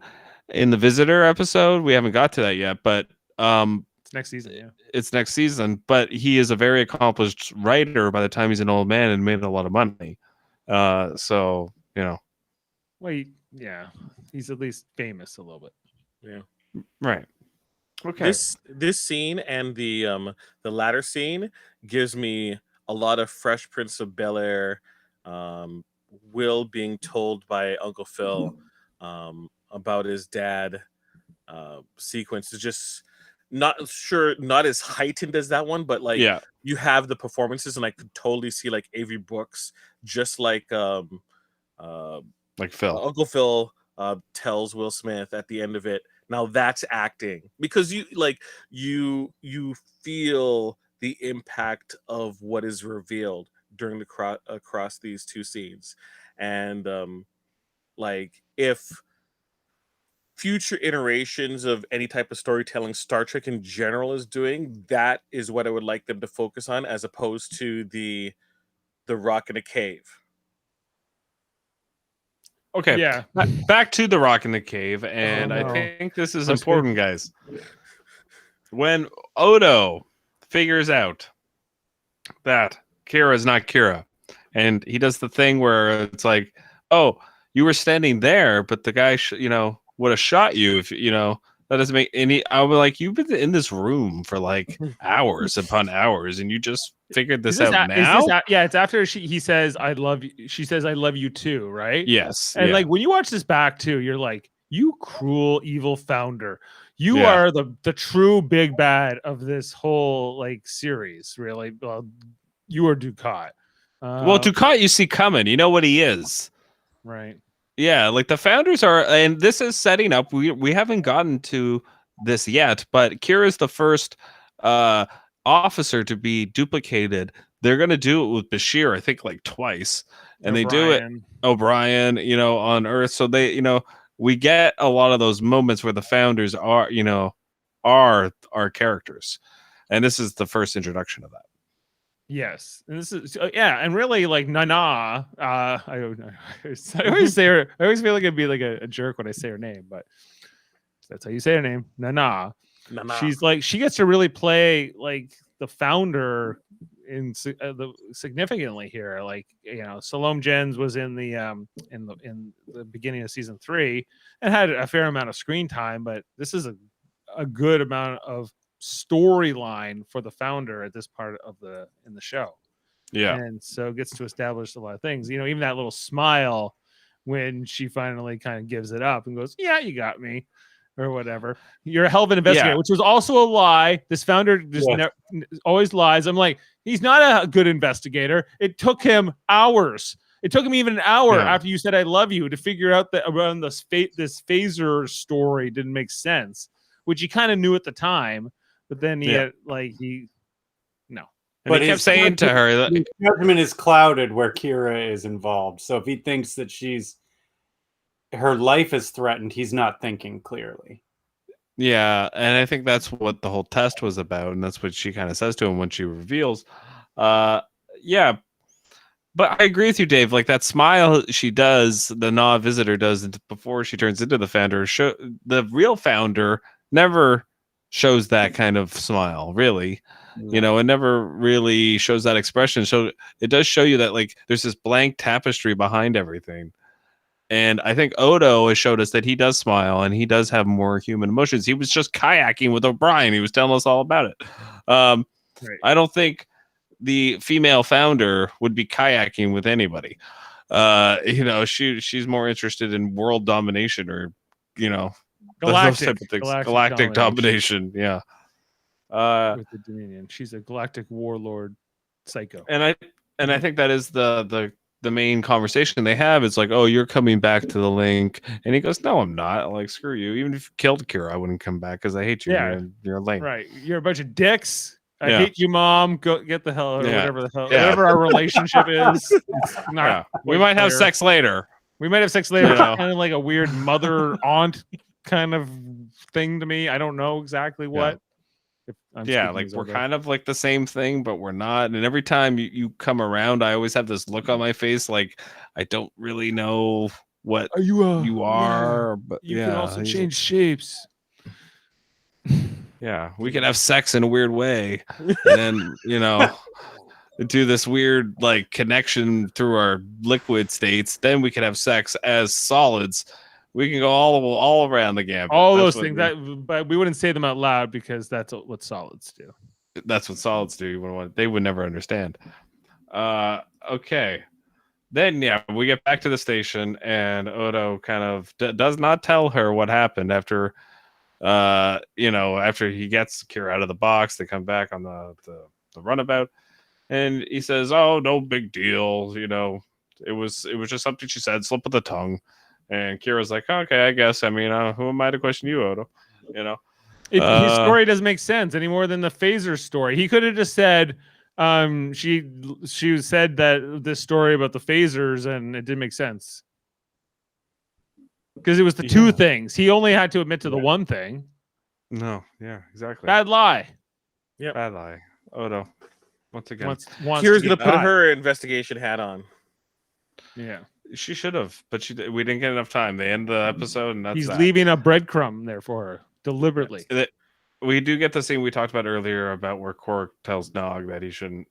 in the Visitor episode? We haven't got to that yet, but it's next season. Yeah, it's next season. But he is a very accomplished writer by the time he's an old man and made a lot of money. So well, yeah, he's at least famous a little bit. Yeah. Right. Okay. This scene and the latter scene gives me a lot of Fresh Prince of Bel-Air, Will being told by Uncle Phil about his dad sequence. Is just not as heightened as that one, but like Yeah. you have the performances, and I could totally see like Avery Brooks, just like Like Phil. Uncle Phil tells Will Smith at the end of it. Now that's acting, because you feel the impact of what is revealed during the across these two scenes, and like if future iterations of any type of storytelling Star Trek in general is doing, that is what I would like them to focus on, as opposed to the rock in a cave. Okay. Yeah. Back to the Rock in the Cave, and no. I think this is That's important, guys. When Odo figures out that Kira is not Kira, and he does the thing where it's like, oh, you were standing there, but the guy would have shot you if that doesn't make any. I was like, you've been in this room for like hours upon hours, and you just figured this out now. Yeah, it's after he says I love you. She says I love you too, right? Yes. And yeah. like when you watch this back too, you're like, you cruel evil founder. You Yeah. are the true big bad of this whole like series, really. Well, you are Ducat. Well, Ducat you see coming. You know what he is. Right. Yeah, like the founders are, and this is setting up. We haven't gotten to this yet, but Kira's the first officer to be duplicated. They're gonna do it with Bashir, I think, like twice, and they do it O'Brien, on Earth. So they, we get a lot of those moments where the founders are our characters, and this is the first introduction of that. Yes, and this is and really like Nana. I always say her. I always feel like I'd be like a jerk when I say her name, but that's how you say her name, Nana. She's like she gets to really play like the founder significantly here. Like Salome Jens was in the beginning of season 3 and had a fair amount of screen time, but this is a good amount of storyline for the founder at this part of in the show. Yeah. And so gets to establish a lot of things. Even that little smile when she finally kind of gives it up and goes, yeah, you got me, or whatever. You're a hell of an investigator, which was also a lie. This founder just always lies. I'm like, he's not a good investigator. It took him hours. It took him even an hour after you said I love you to figure out that around this phaser story didn't make sense, which he kind of knew at the time. But then no. And but he kept saying to her that his judgment is clouded where Kira is involved. So if he thinks that her life is threatened, he's not thinking clearly. Yeah, and I think that's what the whole test was about, and that's what she kind of says to him when she reveals. Yeah. But I agree with you, Dave. Like that smile she does, the Nah visitor does before she turns into the founder. The real founder never shows that kind of smile, really. It never really shows that expression. So it does show you that like there's this blank tapestry behind everything. And I think Odo has showed us that he does smile and he does have more human emotions. He was just kayaking with O'Brien. He was telling us all about it. Right. I don't think the female founder would be kayaking with anybody. She's more interested in world domination or, galactic domination. Yeah. With the Dominion. She's a galactic warlord psycho. And I think that is the main conversation they have. It's like, oh, you're coming back to the link. And he goes, no, I'm not. Like, screw you. Even if you killed Kira, I wouldn't come back because I hate you. Yeah. You're a lame. Right. You're a bunch of dicks. I hate you, Mom. Go get the hell, or whatever the hell, whatever our relationship is. We might have sex later. We might have sex later. Kind of like a weird mother aunt kind of thing to me. I don't know exactly what. Like we're kind of like the same thing, but we're not. And every time you come around, I always have this look on my face, like I don't really know what you are. But you can also change shapes. Yeah, we can have sex in a weird way, and then do this weird like connection through our liquid states. Then we can have sex as solids. We can go all around the gambit. All those things but we wouldn't say them out loud because that's what solids do. That's what solids do. They would never understand. Okay. Then we get back to the station, and Odo kind of does not tell her what happened after After he gets Kira out of the box, they come back on the runabout, and he says, "Oh, no big deal. It was just something she said, slip of the tongue." And Kira's like, "Okay, I guess. I mean, who am I to question you, Odo?" His story doesn't make sense any more than the phaser story. He could have just said, she said that this story about the phasers, and it didn't make sense because it was the two things. He only had to admit to the one thing. No, yeah, exactly. Bad lie. Yeah, bad lie. Odo, once again, Wants Kira's to gonna get put got. her investigation hat on. Yeah, she should have, but we didn't get enough time. They end the episode, and that's he's that. leaving a breadcrumb there for her deliberately. We do get the scene we talked about earlier about where Quark tells Nog that he shouldn't,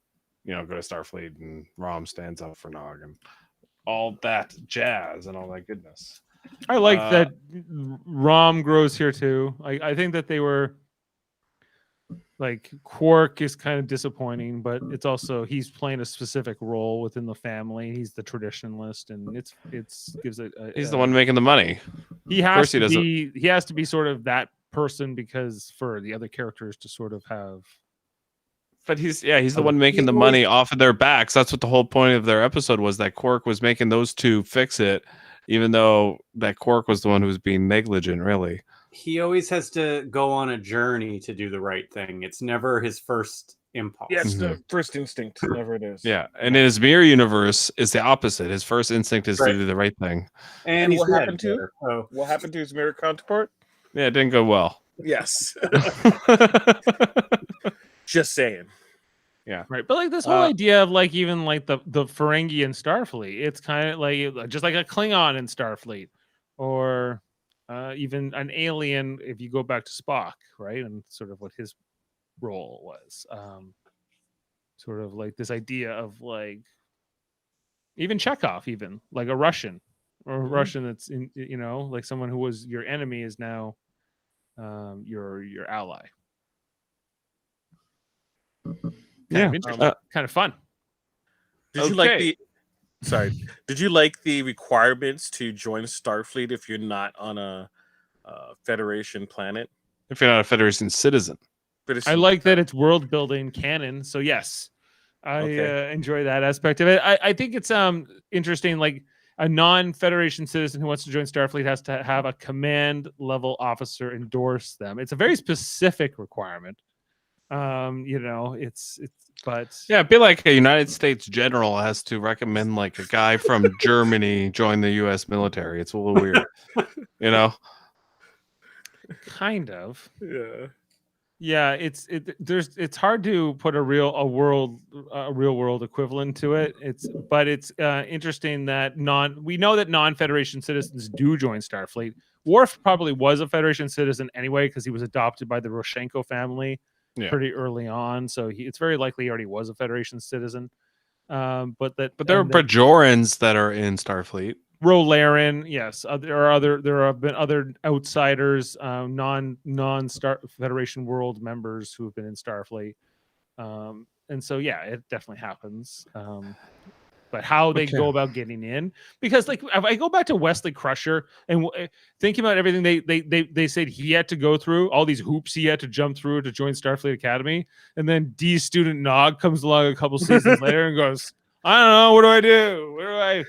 go to Starfleet, and Rom stands up for Nog and all that jazz and all that goodness. I like that Rom grows here too. I think that they were like Quark is kind of disappointing, but it's also he's playing a specific role within the family. He's the traditionalist, and it's gives he's the one making the money. He has to be. He has to be sort of that person because for the other characters to sort of have. But he's the one making the money off of their backs. That's what the whole point of their episode was, that Quark was making those two fix it, even though that Quark was the one who was being negligent, really. He always has to go on a journey to do the right thing. It's never his first impulse. Yeah, it's the first instinct. Never it is. Yeah, and in his mirror universe is the opposite. His first instinct is to do the right thing. And what happened to what happened to his mirror counterpart? Yeah, it didn't go well. Yes. Just saying. Yeah. Right. But like this whole idea of like even like the Ferengi in Starfleet, it's kind of like just like a Klingon in Starfleet, or even an alien if you go back to Spock, right? And sort of what his role was. Sort of like this idea of like even Chekhov, even like a Russian or a Russian that's in, like someone who was your enemy is now your ally. Kind of fun. Did you like Did you like the requirements to join Starfleet if you're not on a Federation planet? If you're not a Federation citizen. I like that it's world building canon. So yes, I enjoy that aspect of it. I think it's interesting. Like a non-Federation citizen who wants to join Starfleet has to have a command level officer endorse them. It's a very specific requirement. It's it'd be like a United States general has to recommend like a guy from Germany join the U.S. military. It's a little weird, kind of. Yeah, it's hard to put a real world equivalent to it. It's interesting that we know that non-Federation citizens do join Starfleet. Worf probably was a Federation citizen anyway because he was adopted by the Roshenko family pretty early on, so it's very likely he already was a Federation citizen. But there are Bajorans that are in Starfleet. Rolaren, yes. There have been other outsiders, non-Star Federation world members who have been in Starfleet, and so it definitely happens. But how they go about getting in, because like if I go back to Wesley Crusher and thinking about everything they said he had to go through, all these hoops he had to jump through to join Starfleet Academy, and then D student Nog comes along a couple seasons later and goes, I don't know, what do I do? Where do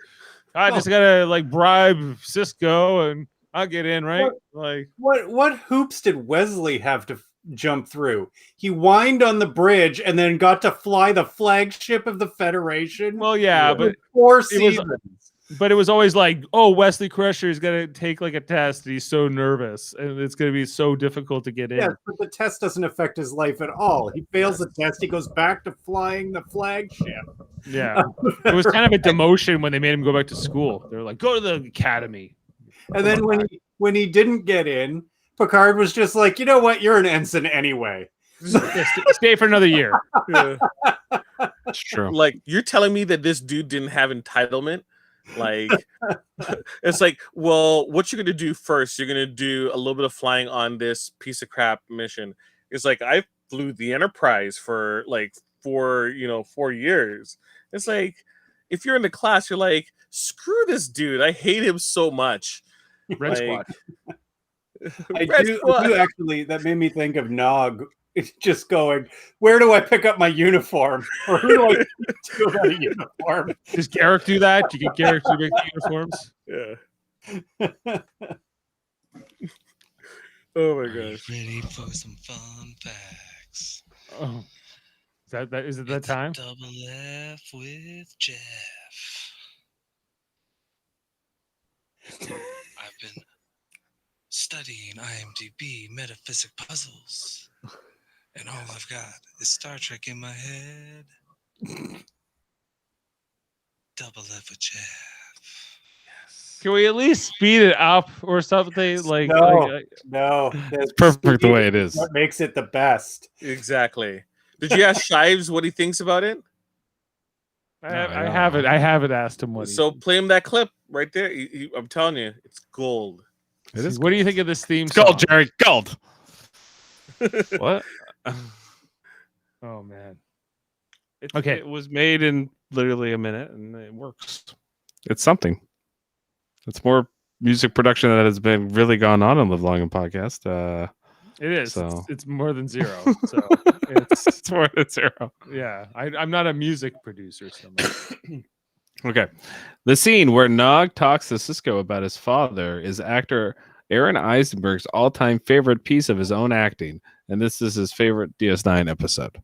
I just gotta like bribe Cisco and I'll get in, right? What hoops did Wesley have to jump through? He whined on the bridge and then got to fly the flagship of the Federation. Well, yeah, but 4 seasons. But it was always like, oh, Wesley Crusher's gonna take like a test. And he's so nervous, and it's gonna be so difficult to get in. Yeah, but the test doesn't affect his life at all. He fails the test. He goes back to flying the flagship. Yeah, it was kind of a demotion when they made him go back to school. They were like, go to the academy. And then when he didn't get in, Picard was just like, you know what? You're an ensign anyway. Stay for another year. Yeah. It's true. Like, you're telling me that this dude didn't have entitlement? Like, it's like, well, what you're going to do first, you're going to do a little bit of flying on this piece of crap mission. It's like, I flew the Enterprise for like 4 years. It's like, if you're in the class, you're like, screw this dude. I hate him so much. Red Squad. I Press do what? actually. That made me think of Nog. It's just going. Where do I pick up my uniform, or who do I speak to about a uniform? Does Garrick do that? Do you get Garrick to make the uniforms? Yeah. Oh my Are you gosh. ready for some fun facts? Oh, is it that It's a time? double F with Jeff. I've been studying IMDb metaphysic puzzles, and all I've got is Star Trek in my head. Double F with Jeff. Can we at least speed it up or something? Like, No, It's perfect the way it is. What makes it the best? Exactly. Did you ask Shives what he thinks about it? I haven't asked him what. So play him that clip right there. I'm telling you, it's gold. It is. What do you think of this theme It's song? gold, Jerry. Gold. What? Oh man. Okay. It was made in literally a minute, and it works. It's something. It's more music production that has been really gone on Live Long and Podcast. It is. So. It's more than zero. So it's more than zero. Yeah, I'm not a music producer so much. Okay. The scene where Nog talks to Cisco about his father is actor Aaron Eisenberg's all-time favorite piece of his own acting, and this is his favorite DS9 episode.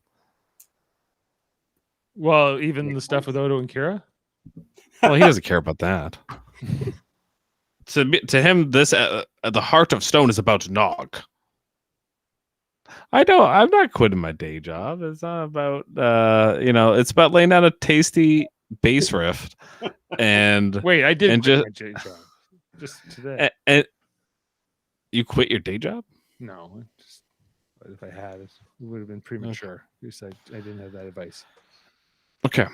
Well, even the stuff with Odo and Kira? Well, he doesn't care about that. To him, this the Heart of Stone is about Nog. I'm not quitting my day job. It's not about it's about laying down a tasty bass riff. And wait, I did quit my day job just today. And you quit your day job? No, but if I had, it would have been premature. Because I didn't have that advice. Okay.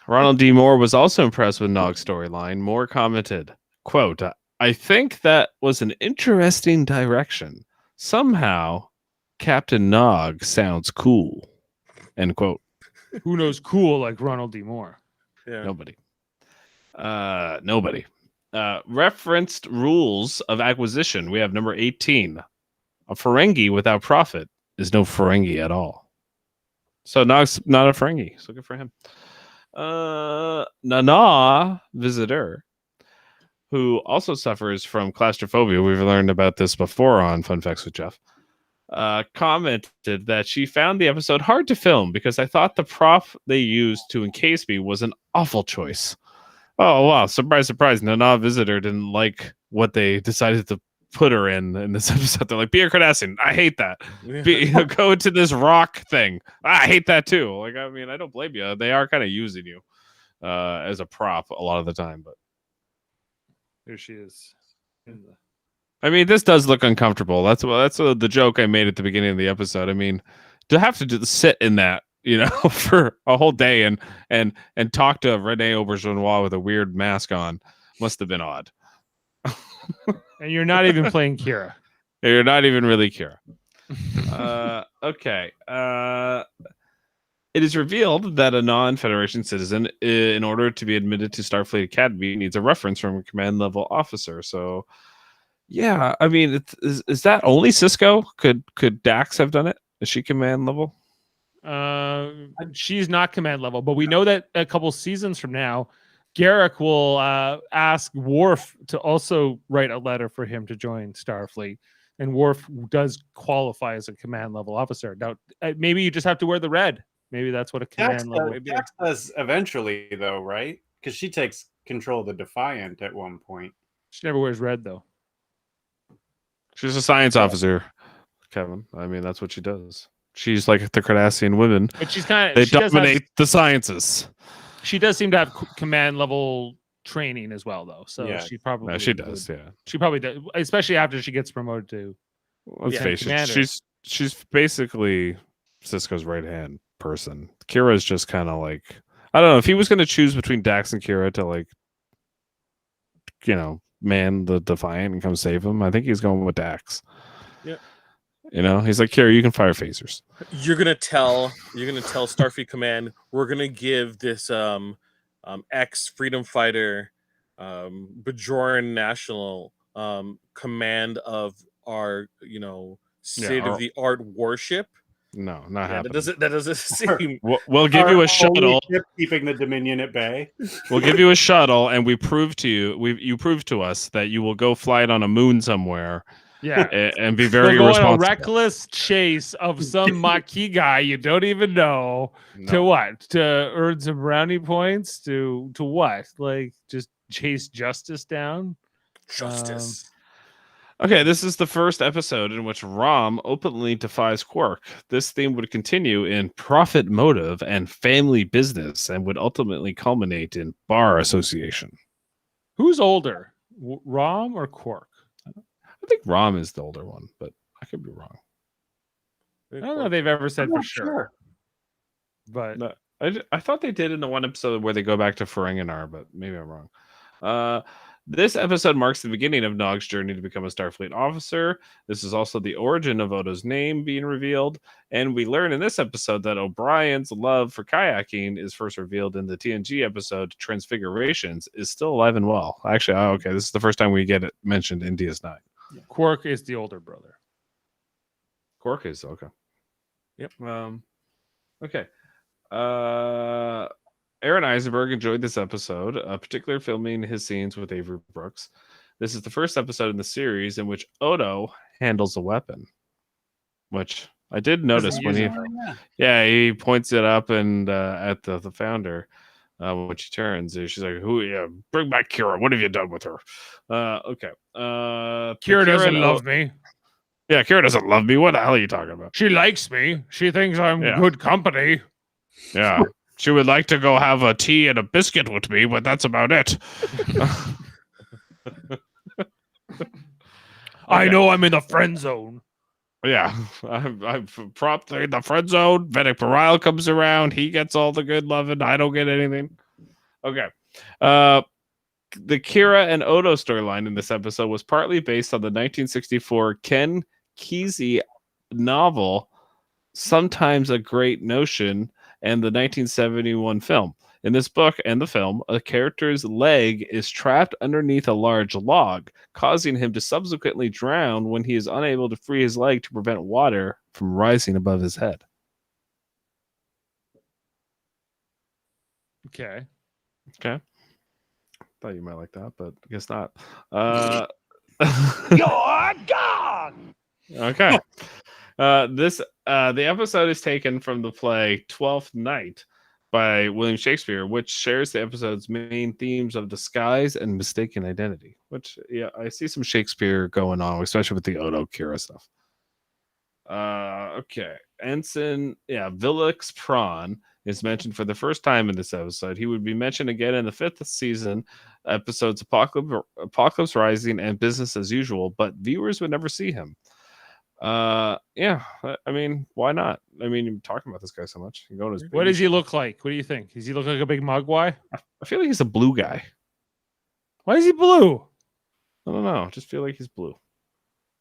Ronald D. Moore was also impressed with Nog's storyline. Moore commented, quote, "I think that was an interesting direction. Somehow, Captain Nog sounds cool." End quote. Who knows cool like Ronald D. Moore? Yeah. Nobody. Nobody. Referenced rules of acquisition. We have number 18. A Ferengi without profit is no Ferengi at all. So Nog's not a Ferengi. So good for him. Nana visitor, who also suffers from claustrophobia. We've learned about this before on Fun Facts with Jeff. Commented that she found the episode hard to film because I thought the prop they used to encase me was an awful choice. Oh wow! Surprise, surprise! Nana visitor didn't like what they decided to put her in this episode. They're like, be a Cardassian. I hate that. Go to this rock thing. I hate that too. Like, I mean, I don't blame you. They are kind of using you as a prop a lot of the time, but here she is. I mean, this does look uncomfortable. That's the joke I made at the beginning of the episode. I mean, to have to sit in that, for a whole day and talk to Rene Auberjonois with a weird mask on must have been odd. And you're not even playing Kira. You're not even really Kira. Okay. It is revealed that a non-Federation citizen, in order to be admitted to Starfleet Academy, needs a reference from a command level officer. So, yeah, I mean, is that only Cisco? Could Dax have done it? Is she command level? She's not command level, but we know that a couple seasons from now, Garrick will ask Worf to also write a letter for him to join Starfleet, and Worf does qualify as a command level officer. Now, maybe you just have to wear the red. Maybe that's what a command level. Dax does eventually, though, right? Because she takes control of the Defiant at one point. She never wears red, though. She's a science officer, Kevin. I mean, that's what she does. She's like the Cardassian women. But she's kind of they dominate the sciences. She does seem to have command level training as well, though. So yeah. she probably she does. Yeah, she probably does, especially after she gets promoted to. Let's face it. She's basically Cisco's right hand person. Kira's just kind of like, I don't know, if he was going to choose between Dax and Kira to like, man the Defiant and come save him, I think he's going with Dax. Yeah. He's like, Kira, you can fire phasers. You're gonna tell Starfleet Command, we're gonna give this ex freedom fighter Bajoran national command of our state of the art warship. No, not Yeah, happening. that doesn't seem. We'll give you a Our shuttle. only ship keeping the Dominion at bay. We'll give you a shuttle, and you prove to us that you will go fly it on a moon somewhere, Yeah. and be very We'll go on a responsible. reckless chase of some Maquis guy you don't even know. To what? To earn some brownie points? To what? Like just chase justice down? Justice. Okay, this is the first episode in which Rom openly defies Quark. This theme would continue in profit motive and family business, and would ultimately culminate in bar association. Who's older, Rom or Quark? I think Rom is the older one, but I could be wrong. I don't know if they've ever said I'm for not sure. But No, I thought they did in the one episode where they go back to Ferenginar, but maybe I'm wrong. This episode marks the beginning of Nog's journey to become a Starfleet officer. This is also the origin of Odo's name being revealed. And we learn in this episode that O'Brien's love for kayaking is first revealed in the TNG episode Transfigurations is still alive and well. Actually, okay, this is the first time we get it mentioned in DS9. Quark is the older brother. Quark is okay. Yep. Okay. Aaron Eisenberg enjoyed this episode, particularly filming his scenes with Avery Brooks. This is the first episode in the series in which Odo handles a weapon, which I did notice when he points it up and at the founder when she turns. She's like, "Who? Yeah, bring back Kira. What have you done with her?" Okay. Kira doesn't love me. Yeah, Kira doesn't love me. What the hell are you talking about? She likes me. She thinks I'm good company. Yeah. She would like to go have a tea and a biscuit with me, but that's about it. I know I'm in the friend zone. Yeah, I'm promptly in the friend zone. Vedic Barile comes around. He gets all the good loving. I don't get anything. Okay. The Kira and Odo storyline in this episode was partly based on the 1964 Ken Kesey novel, Sometimes a Great Notion, and the 1971 film. In this book and the film, a character's leg is trapped underneath a large log, causing him to subsequently drown when he is unable to free his leg to prevent water from rising above his head. Okay. Thought you might like that, but I guess not. You're gone! Okay. The episode is taken from the play Twelfth Night by William Shakespeare, which shares the episode's main themes of disguise and mistaken identity. Which, yeah, I see some Shakespeare going on, especially with the Odo Kira stuff. Okay. Ensign, Villix Prawn is mentioned for the first time in this episode. He would be mentioned again in the 5th season episodes Apocalypse Rising and Business as Usual, but viewers would never see him. I mean, why not? I mean, you're talking about this guy so much. You go to his What does he look like? What do you think? Does he look like a big mogwai? I feel like he's a blue guy. Why is he blue? I don't know. I just feel like he's blue.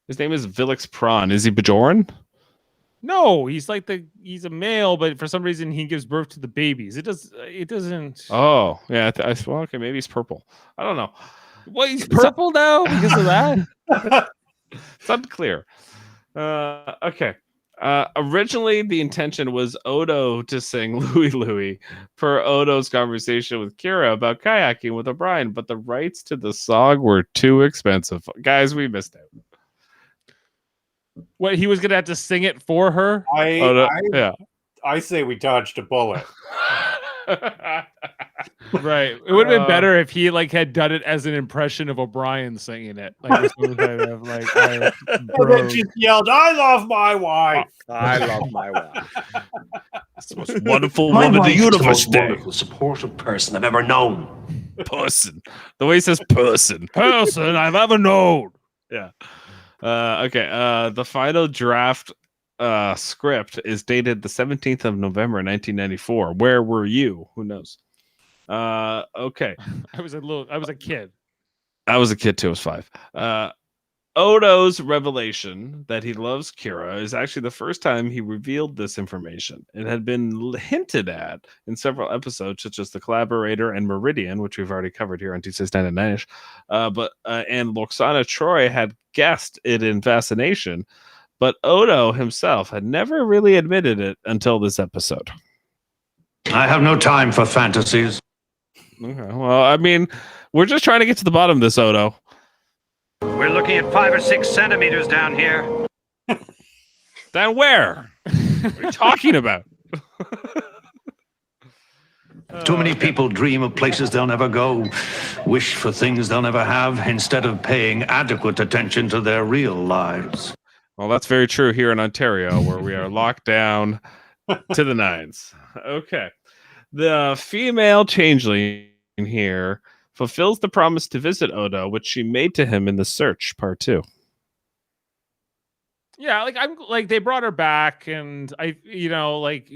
His name is Villix Prawn. Is he Bajoran? No, he's a male, but for some reason he gives birth to the babies. It doesn't. Oh, yeah. Well, okay, maybe he's purple. I don't know. Well, he's purple now because of that. It's unclear. Okay. Originally, the intention was Odo to sing Louie Louie per Odo's conversation with Kira about kayaking with O'Brien, but the rights to the song were too expensive. Guys, we missed out. What, he was going to have to sing it for her? I say we dodged a bullet. Right. It would have been better if he had done it as an impression of O'Brien singing it. Like I and then just yelled, "I love my wife. I love my wife. It's the most wonderful My woman in the wife is universe. the most wonderful, supportive person I've ever known. Person. The way he says person I've ever known. Yeah. Okay. The final draft script is dated the 17th of November 1994. Where were you? Who knows? Okay. I was a kid. I was a kid too. I was 5. Odo's revelation that he loves Kira is actually the first time he revealed this information. It had been hinted at in several episodes, such as The Collaborator and Meridian, which we've already covered here on D6 9ish. And Loxana Troy had guessed it in Fascination, but Odo himself had never really admitted it until this episode. I have no time for fantasies. Okay, well, I mean, we're just trying to get to the bottom of this, Odo. We're looking at 5 or 6 centimeters down here. Then where? What are you talking about? Too many people dream of places they'll never go, wish for things they'll never have, instead of paying adequate attention to their real lives. Well, that's very true here in Ontario, where we are locked down to the nines. Okay. The female changeling here fulfills the promise to visit Odo, which she made to him in The Search, Part 2. Yeah, I'm like they brought her back, and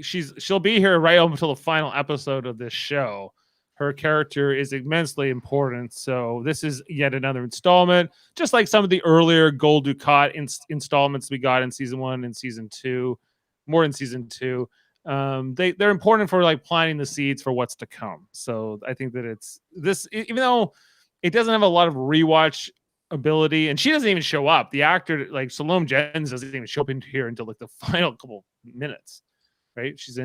she'll be here right up until the final episode of this show. Her character is immensely important, so this is yet another installment, just like some of the earlier Gold Ducat installments we got in season 1 and season 2, more in season 2. They're important for like planting the seeds for what's to come. So I think that it's this, even though it doesn't have a lot of rewatch ability, and she doesn't even show up. The actor, like Salome Jens, doesn't even show up into here until like the final couple minutes, right? She's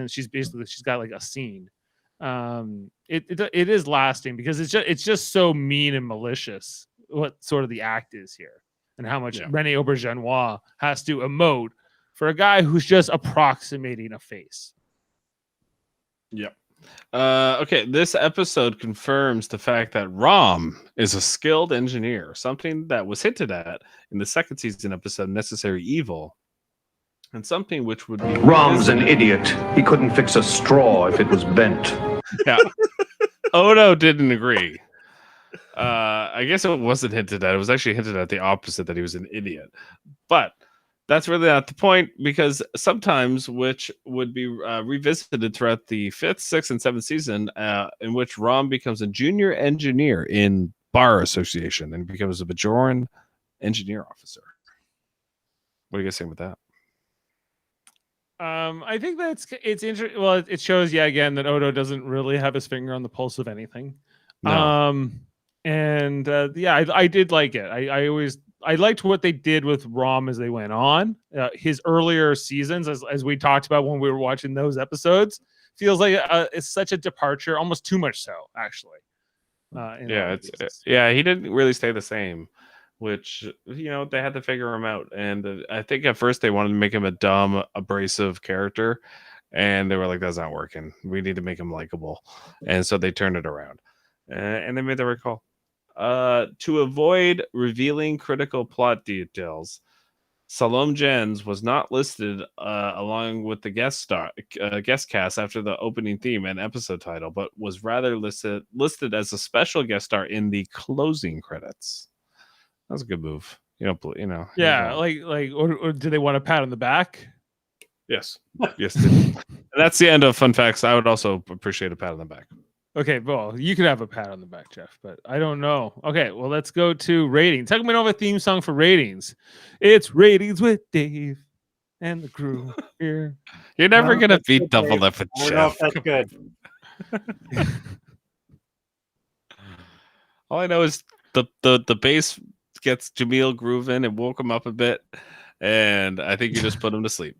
got like a scene. It is lasting because it's just so mean and malicious what sort of the act is here, and how much Rene Aubergenois has to emote for a guy who's just approximating a face. Yep. Okay, this episode confirms the fact that Rom is a skilled engineer, something that was hinted at in the second season episode Necessary Evil, and something which would be... Rom's an idiot. He couldn't fix a straw if it was bent. Yeah. Odo didn't agree. I guess it wasn't hinted at. It was actually hinted at the opposite, that he was an idiot. But that's really not the point, because sometimes, which would be revisited throughout the 5th, 6th, and 7th season, in which Rom becomes a junior engineer in Bar Association and becomes a Bajoran engineer officer. What are you guys saying with that? I think it's interesting. Well, it shows again that Odo doesn't really have his finger on the pulse of anything. No. I did like it. I liked what they did with Rom as they went on. His earlier seasons, as we talked about when we were watching those episodes, feels like it's such a departure, almost too much so, actually. He didn't really stay the same, which, they had to figure him out. And I think at first they wanted to make him a dumb, abrasive character, and they were like, that's not working. We need to make him likable. And so they turned it around, and they made the right call. To avoid revealing critical plot details, Salome Jens was not listed along with the guest cast after the opening theme and episode title, but was rather listed as a special guest star in the closing credits. That was a good move. Yeah, or do they want a pat on the back? Yes. And that's the end of fun facts. I would also appreciate a pat on the back. Okay, well, you could have a pat on the back, Jeff, but I don't know. Okay, well, let's go to ratings. How come we don't have a theme song for ratings? It's Ratings with Dave and the crew here. You're never going to beat Double Lip with Jeff. That's good. All I know is the bass gets Jaemeel grooving and woke him up a bit, and I think you just put him to sleep.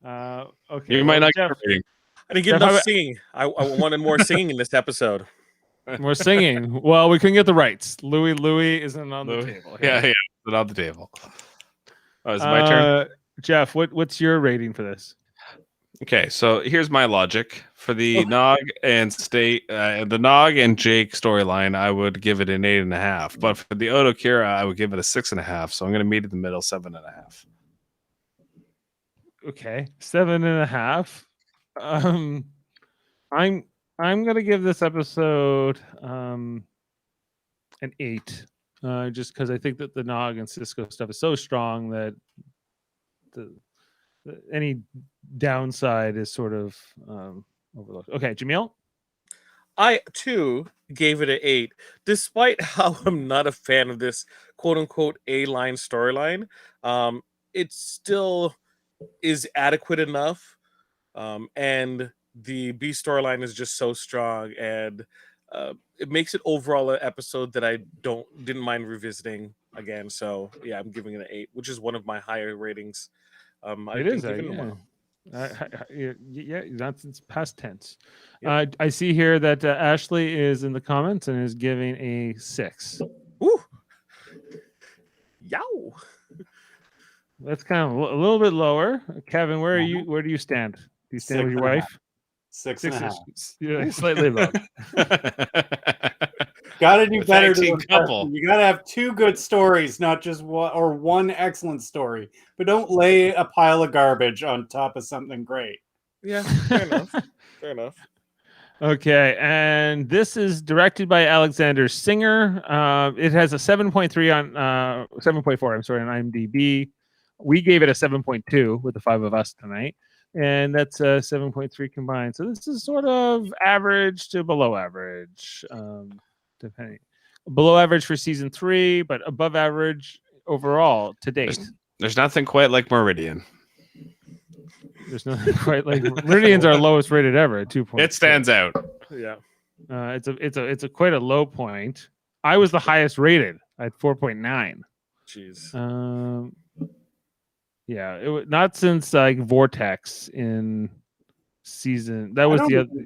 Okay. You might not Jeff, get a rating. I didn't get enough singing. I wanted more singing in this episode. We're singing. Well, we couldn't get the rights. Louis isn't on the table. Yeah, it's on the table. Oh, is it my turn? Jeff, what's your rating for this? Okay, so here's my logic for the Nog and the Nog and Jake storyline. I would give it an 8.5, but for the Odo Kira, I would give it a 6.5. So I'm going to meet in the middle, 7.5. Okay, 7.5. I'm gonna give this episode an 8, just because I think that the Nog and Cisco stuff is so strong that any downside is sort of overlooked. Okay, Jaemeel? I too gave it an 8, despite how I'm not a fan of this quote unquote A-line storyline, it still is adequate enough. And the B storyline is just so strong, and it makes it overall an episode that I didn't mind revisiting again. So yeah, I'm giving it an 8, which is one of my higher ratings. It is a, yeah, that's it's past tense. Yep. I see here that Ashley is in the comments and is giving a 6. Woo! Yow! That's kind of a little bit lower. Kevin, where are you? Where do you stand? Do you stand with your wife? 6.5. Yeah, slightly above. Gotta do better to couple. You gotta have 2 good stories, not just one excellent story. But don't lay a pile of garbage on top of something great. Yeah, fair enough. Fair enough. Okay, and this is directed by Alexander Singer. It has a 7.3 on 7.4. I'm sorry, on IMDb. We gave it a 7.2 with the 5 of us tonight, and that's a 7.3 combined. So this is sort of average to below average, depending. Below average for season 3, but above average overall to date. There's nothing quite like Meridian. There's nothing quite like Meridian's our lowest rated ever at 2.6. It stands out. Yeah. It's a quite a low point. I was the highest rated at 4.9. Jeez. Yeah, it was not since like Vortex in season. That was the other. I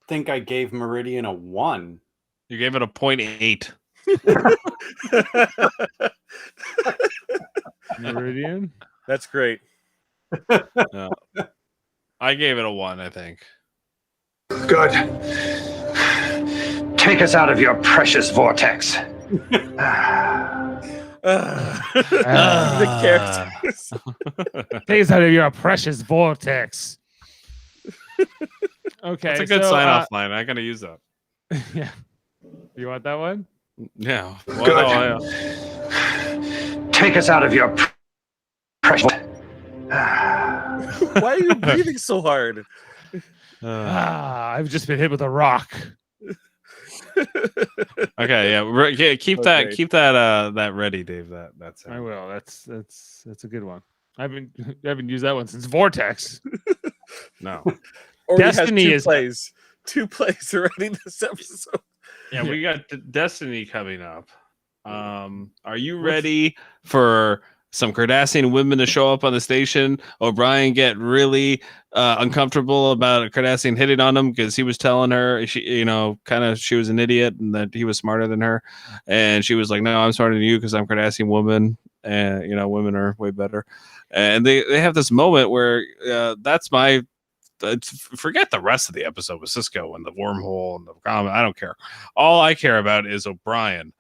think I gave Meridian a 1. You gave it a 0.8. Meridian. That's great. I gave it a 1, I think. Good. Take us out of your precious vortex. The characters. Take us out of your precious vortex. Okay, That's a good sign-off line. I'm gonna use that. Yeah. You want that one? Yeah. Well, Good. Take us out of your precious. Why are you breathing so hard? I've just been hit with a rock. Okay, yeah. Keep that. Great. Keep that ready, Dave. That's. I will. That's a good one. I haven't used that one since Vortex. No. Destiny is 2 plays already this episode. Yeah, we got Destiny coming up. Are you ready for some Cardassian women to show up on the station? O'Brien get really uncomfortable about a Cardassian hitting on him because he was telling her she was an idiot and that he was smarter than her, and she was like, "No, I'm smarter than you because I'm Cardassian woman, and women are way better." And they have this moment where that's my. Forget the rest of the episode with Cisco and the wormhole and the comment. I don't care. All I care about is O'Brien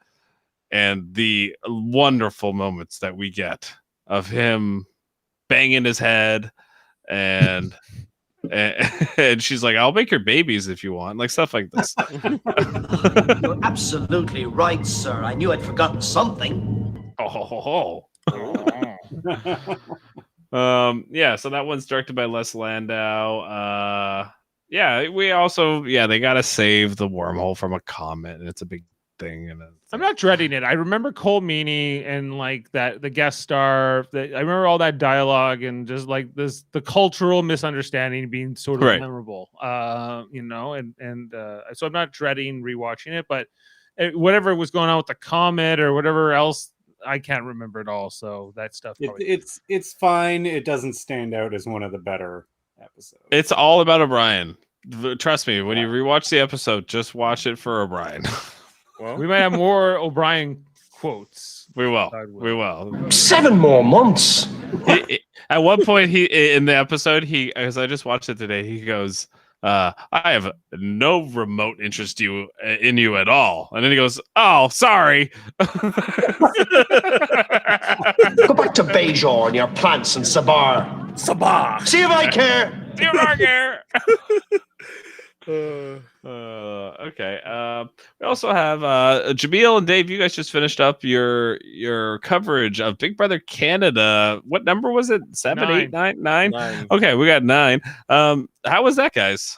and the wonderful moments that we get of him banging his head and she's like, "I'll make your babies if you want," like stuff like this. You're absolutely right, sir. I knew I'd forgotten something. Yeah, so that one's directed by Les Landau. We also they gotta save the wormhole from a comet, and it's a big thing. And I'm not dreading it. I remember Cole Meany and like that the guest star. I remember all that dialogue and just like the cultural misunderstanding being sort of memorable. So I'm not dreading rewatching it, but whatever was going on with the comet or whatever else, I can't remember it all. So that stuff. It's fine. It doesn't stand out as one of the better episodes. It's all about O'Brien. Trust me, when you rewatch the episode, just watch it for O'Brien. Well, we might have more O'Brien quotes. We will. 7 more months. At one point, in the episode, as I just watched it today, he goes, "I have no remote interest in you at all," and then he goes, "Oh, sorry." Go back to Bajor and your plants and Sabar. See if I care. Okay. We also have Jaemeel and Dave. You guys just finished up your coverage of Big Brother Canada. What number was it? 7, 8, 9? 9. Okay, we got 9. How was that, guys?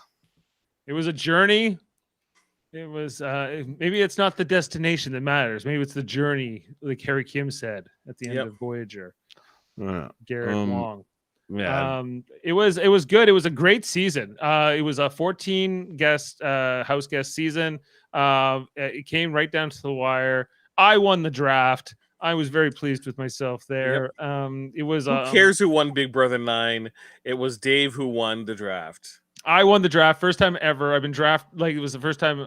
It was a journey It was maybe it's not the destination that matters. Maybe it's the journey, like Harry Kim said at the end Yep. of Voyager. Yeah. Garrett Wong. Yeah. It was good. It was a great season. It was a 14 guest house guest season. It came right down to the wire. I won the draft. I was very pleased with myself there. It was Who cares who won Big Brother 9? It was Dave who won the draft. I won the draft first time ever. I've been it was the first time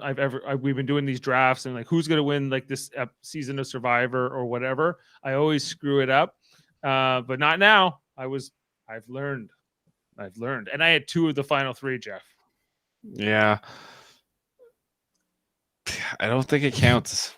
we've been doing these drafts and like who's going to win like this season of Survivor or whatever. I always screw it up. But not now. I've learned. And I had 2 of the final 3, Jeff. Yeah. I don't think it counts.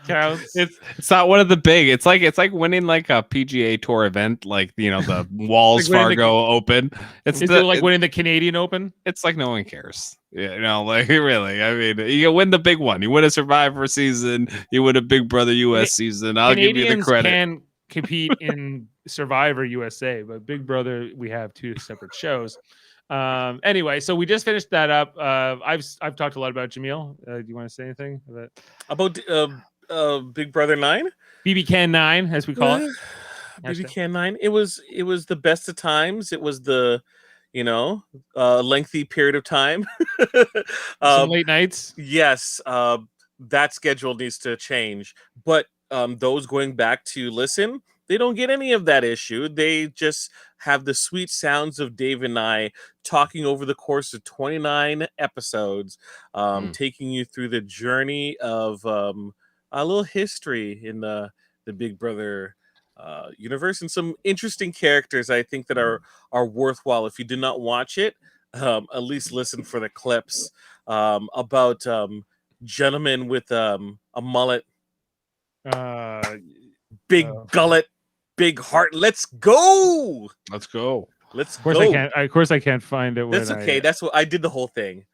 Counts. It's not one of the big. It's like winning like a PGA Tour event, like the Wells Like winning Fargo Open. Is it like winning the Canadian Open? It's like no one cares. Like really. I mean, you win the big one. You win a Survivor season. You win a Big Brother US season. I'll give you the credit. Can compete in Survivor USA, but Big Brother we have 2 separate shows. Anyway, so we just finished that up. I've talked a lot about Jaemeel. Do you want to say anything about Big Brother 9? BB Can 9, as we call it. BB Can 9. It was the best of times. It was the lengthy period of time. Some late nights. Yes, that schedule needs to change. But those going back to listen, they don't get any of that issue. They just have the sweet sounds of Dave and I talking over the course of 29 episodes, taking you through the journey of a little history in the Big Brother universe and some interesting characters I think that are worthwhile. If you did not watch it, at least listen for the clips about gentlemen with a mullet, big gullet, big heart. Let's go. Let's go. Let's of course go. Of course I can't find it. That's okay. That's what I did the whole thing.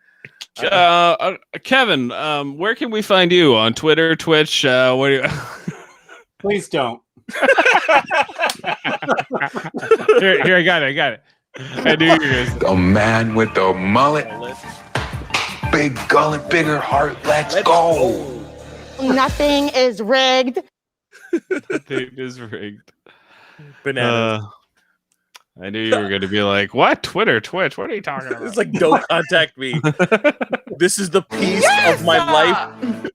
Kevin, where can we find you on Twitter, Twitch? What do you? Please don't. Here, I got it. I knew you guys. The man with the mullet, big gullet, bigger heart. Let's go. Nothing is rigged. Nothing is rigged. Bananas. I knew you were going to be like, what? Twitter, Twitch? What are you talking about? It's like, don't contact me. This is the piece of my life.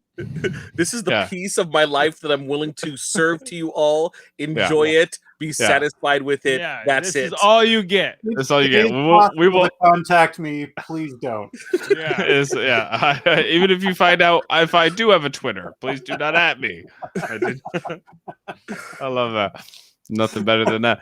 This is the piece of my life that I'm willing to serve to you all. Enjoy it. Be satisfied with it. That's this it. is all you get. That's all you get. We will contact me. Please don't. Even if you find out if I do have a Twitter, please do not at me. I love that. Nothing better than that.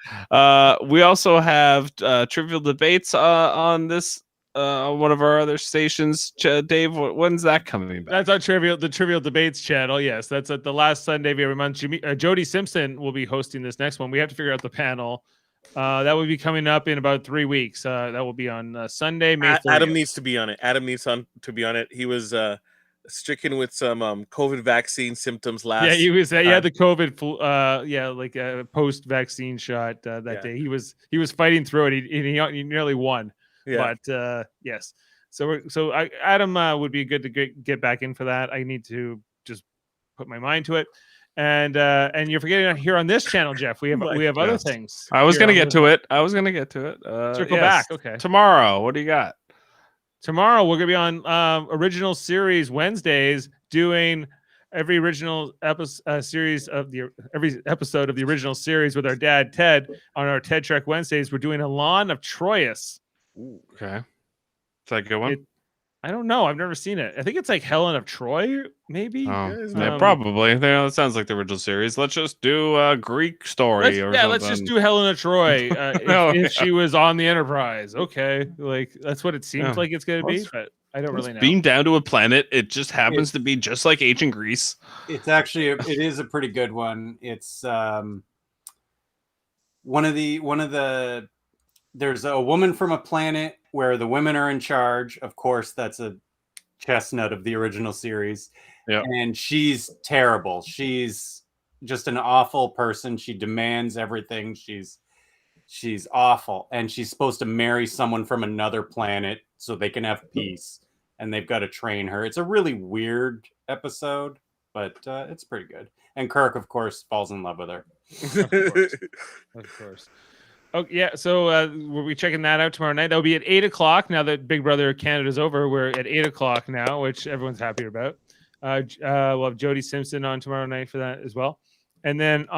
We also have trivial debates on this one of our other stations. Dave, when's that coming back? That's our the trivial debates channel. Yes, that's at the last Sunday of every month. Jody Simpson will be hosting this next one. We have to figure out the panel. That will be coming up in about 3 weeks. That will be on Sunday, May 30th. Adam needs to be on it. Adam needs to be on it. He was stricken with some COVID vaccine symptoms last. Yeah, he was. He had the COVID like a post-vaccine shot that day. He was fighting through it. He nearly won. Yeah. But yes. So Adam would be good to get back in for that. I need to just put my mind to it. And you're forgetting here on this channel, Jeff. We have other things. I was gonna get to it. Circle back. Okay. Tomorrow. What do you got? Tomorrow we're gonna be on original series Wednesdays, doing every original series of every episode of the original series with our dad Ted on our Ted Trek Wednesdays. We're doing Alon of Troyes. Ooh, okay, is that a good one? I don't know. I've never seen it. I think it's like Helen of Troy, maybe. Probably. It sounds like the original series. Let's just do a Greek story. Let's just do Helen of Troy if she was on the Enterprise. Okay, like that's what it seems like it's going to be, but I don't really know. Beamed down to a planet. It just happens to be just like ancient Greece. It's actually it is a pretty good one. It's one of the. There's a woman from a planet where the women are in charge. Of course, that's a chestnut of the original series. Yeah. And she's terrible. She's just an awful person. She demands everything. She's She's awful, and she's supposed to marry someone from another planet so they can have peace, and they've got to train her. It's a really weird episode, but it's pretty good. And Kirk, of course, falls in love with her. Of course. Oh yeah, so we'll be checking that out tomorrow night. That'll be at 8:00. Now that Big Brother Canada's over, we're at 8:00 now, which everyone's happy about. We'll have Jodie Simpson on tomorrow night for that as well. And then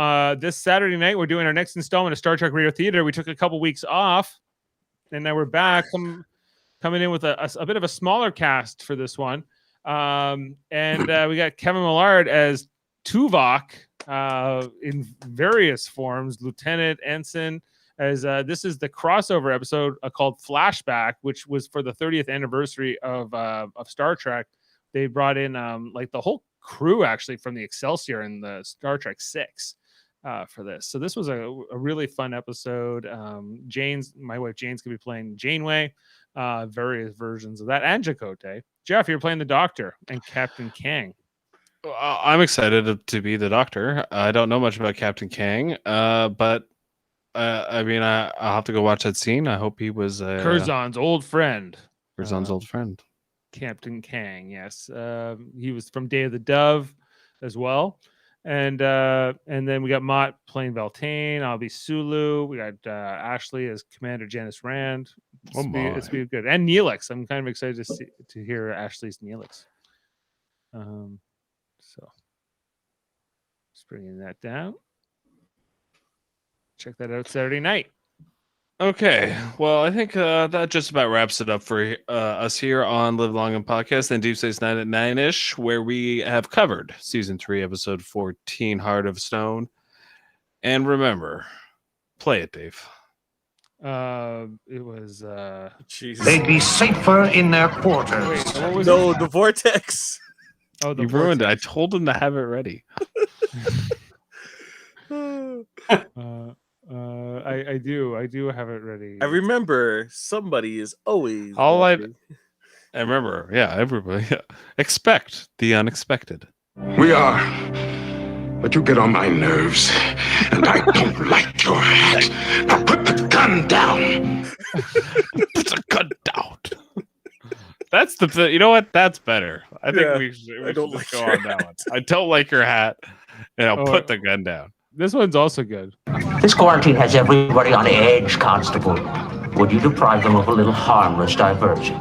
this Saturday night, we're doing our next installment of Star Trek Radio Theater. We took a couple weeks off, and now we're back, coming in with a bit of a smaller cast for this one. And we got Kevin Millard as Tuvok in various forms, Lieutenant, Ensign. As this is the crossover episode called Flashback, which was for the 30th anniversary of Star Trek. They brought in like the whole crew actually from the Excelsior and the Star Trek 6 for this. So this was a really fun episode. My wife Jane's gonna be playing Janeway, various versions of that, and Chakotay. Jeff, you're playing the Doctor and Captain Kang. I'm excited to be the Doctor. I don't know much about Captain Kang, but I mean, I'll have to go watch that scene. I hope he was Curzon's old friend. Curzon's old friend. Captain Kang, yes. He was from Day of the Dove as well. And then we got Mott playing Beltane. I'll be Sulu. We got Ashley as Commander Janice Rand. It's be good. And Neelix. I'm kind of excited to hear Ashley's Neelix. So just bringing that down. Check that out Saturday night. Okay, well, I think that just about wraps it up for us here on Live Long and Podcast and Deep Space Nine at 9-ish, where we have covered Season 3, Episode 14, Heart of Stone. And remember, play it, Dave. It was... Jesus. They'd be safer in their quarters. Wait, what was No, it? the vortex. Oh, the You ruined it. I vortex. told him to have it ready. I do have it ready. I remember somebody is always. All I watching. remember, yeah, everybody. Expect the unexpected. We are. But you get on my nerves, and I don't like your hat. Now put the gun down. Put the gun down. That's the you know what? That's better. I think Yeah, we should I don't just like go your on that one. I don't like your hat, and I'll Oh, put the gun down. This one's also good. This quarantine has everybody on edge, Constable. Would you deprive them of a little harmless diversion?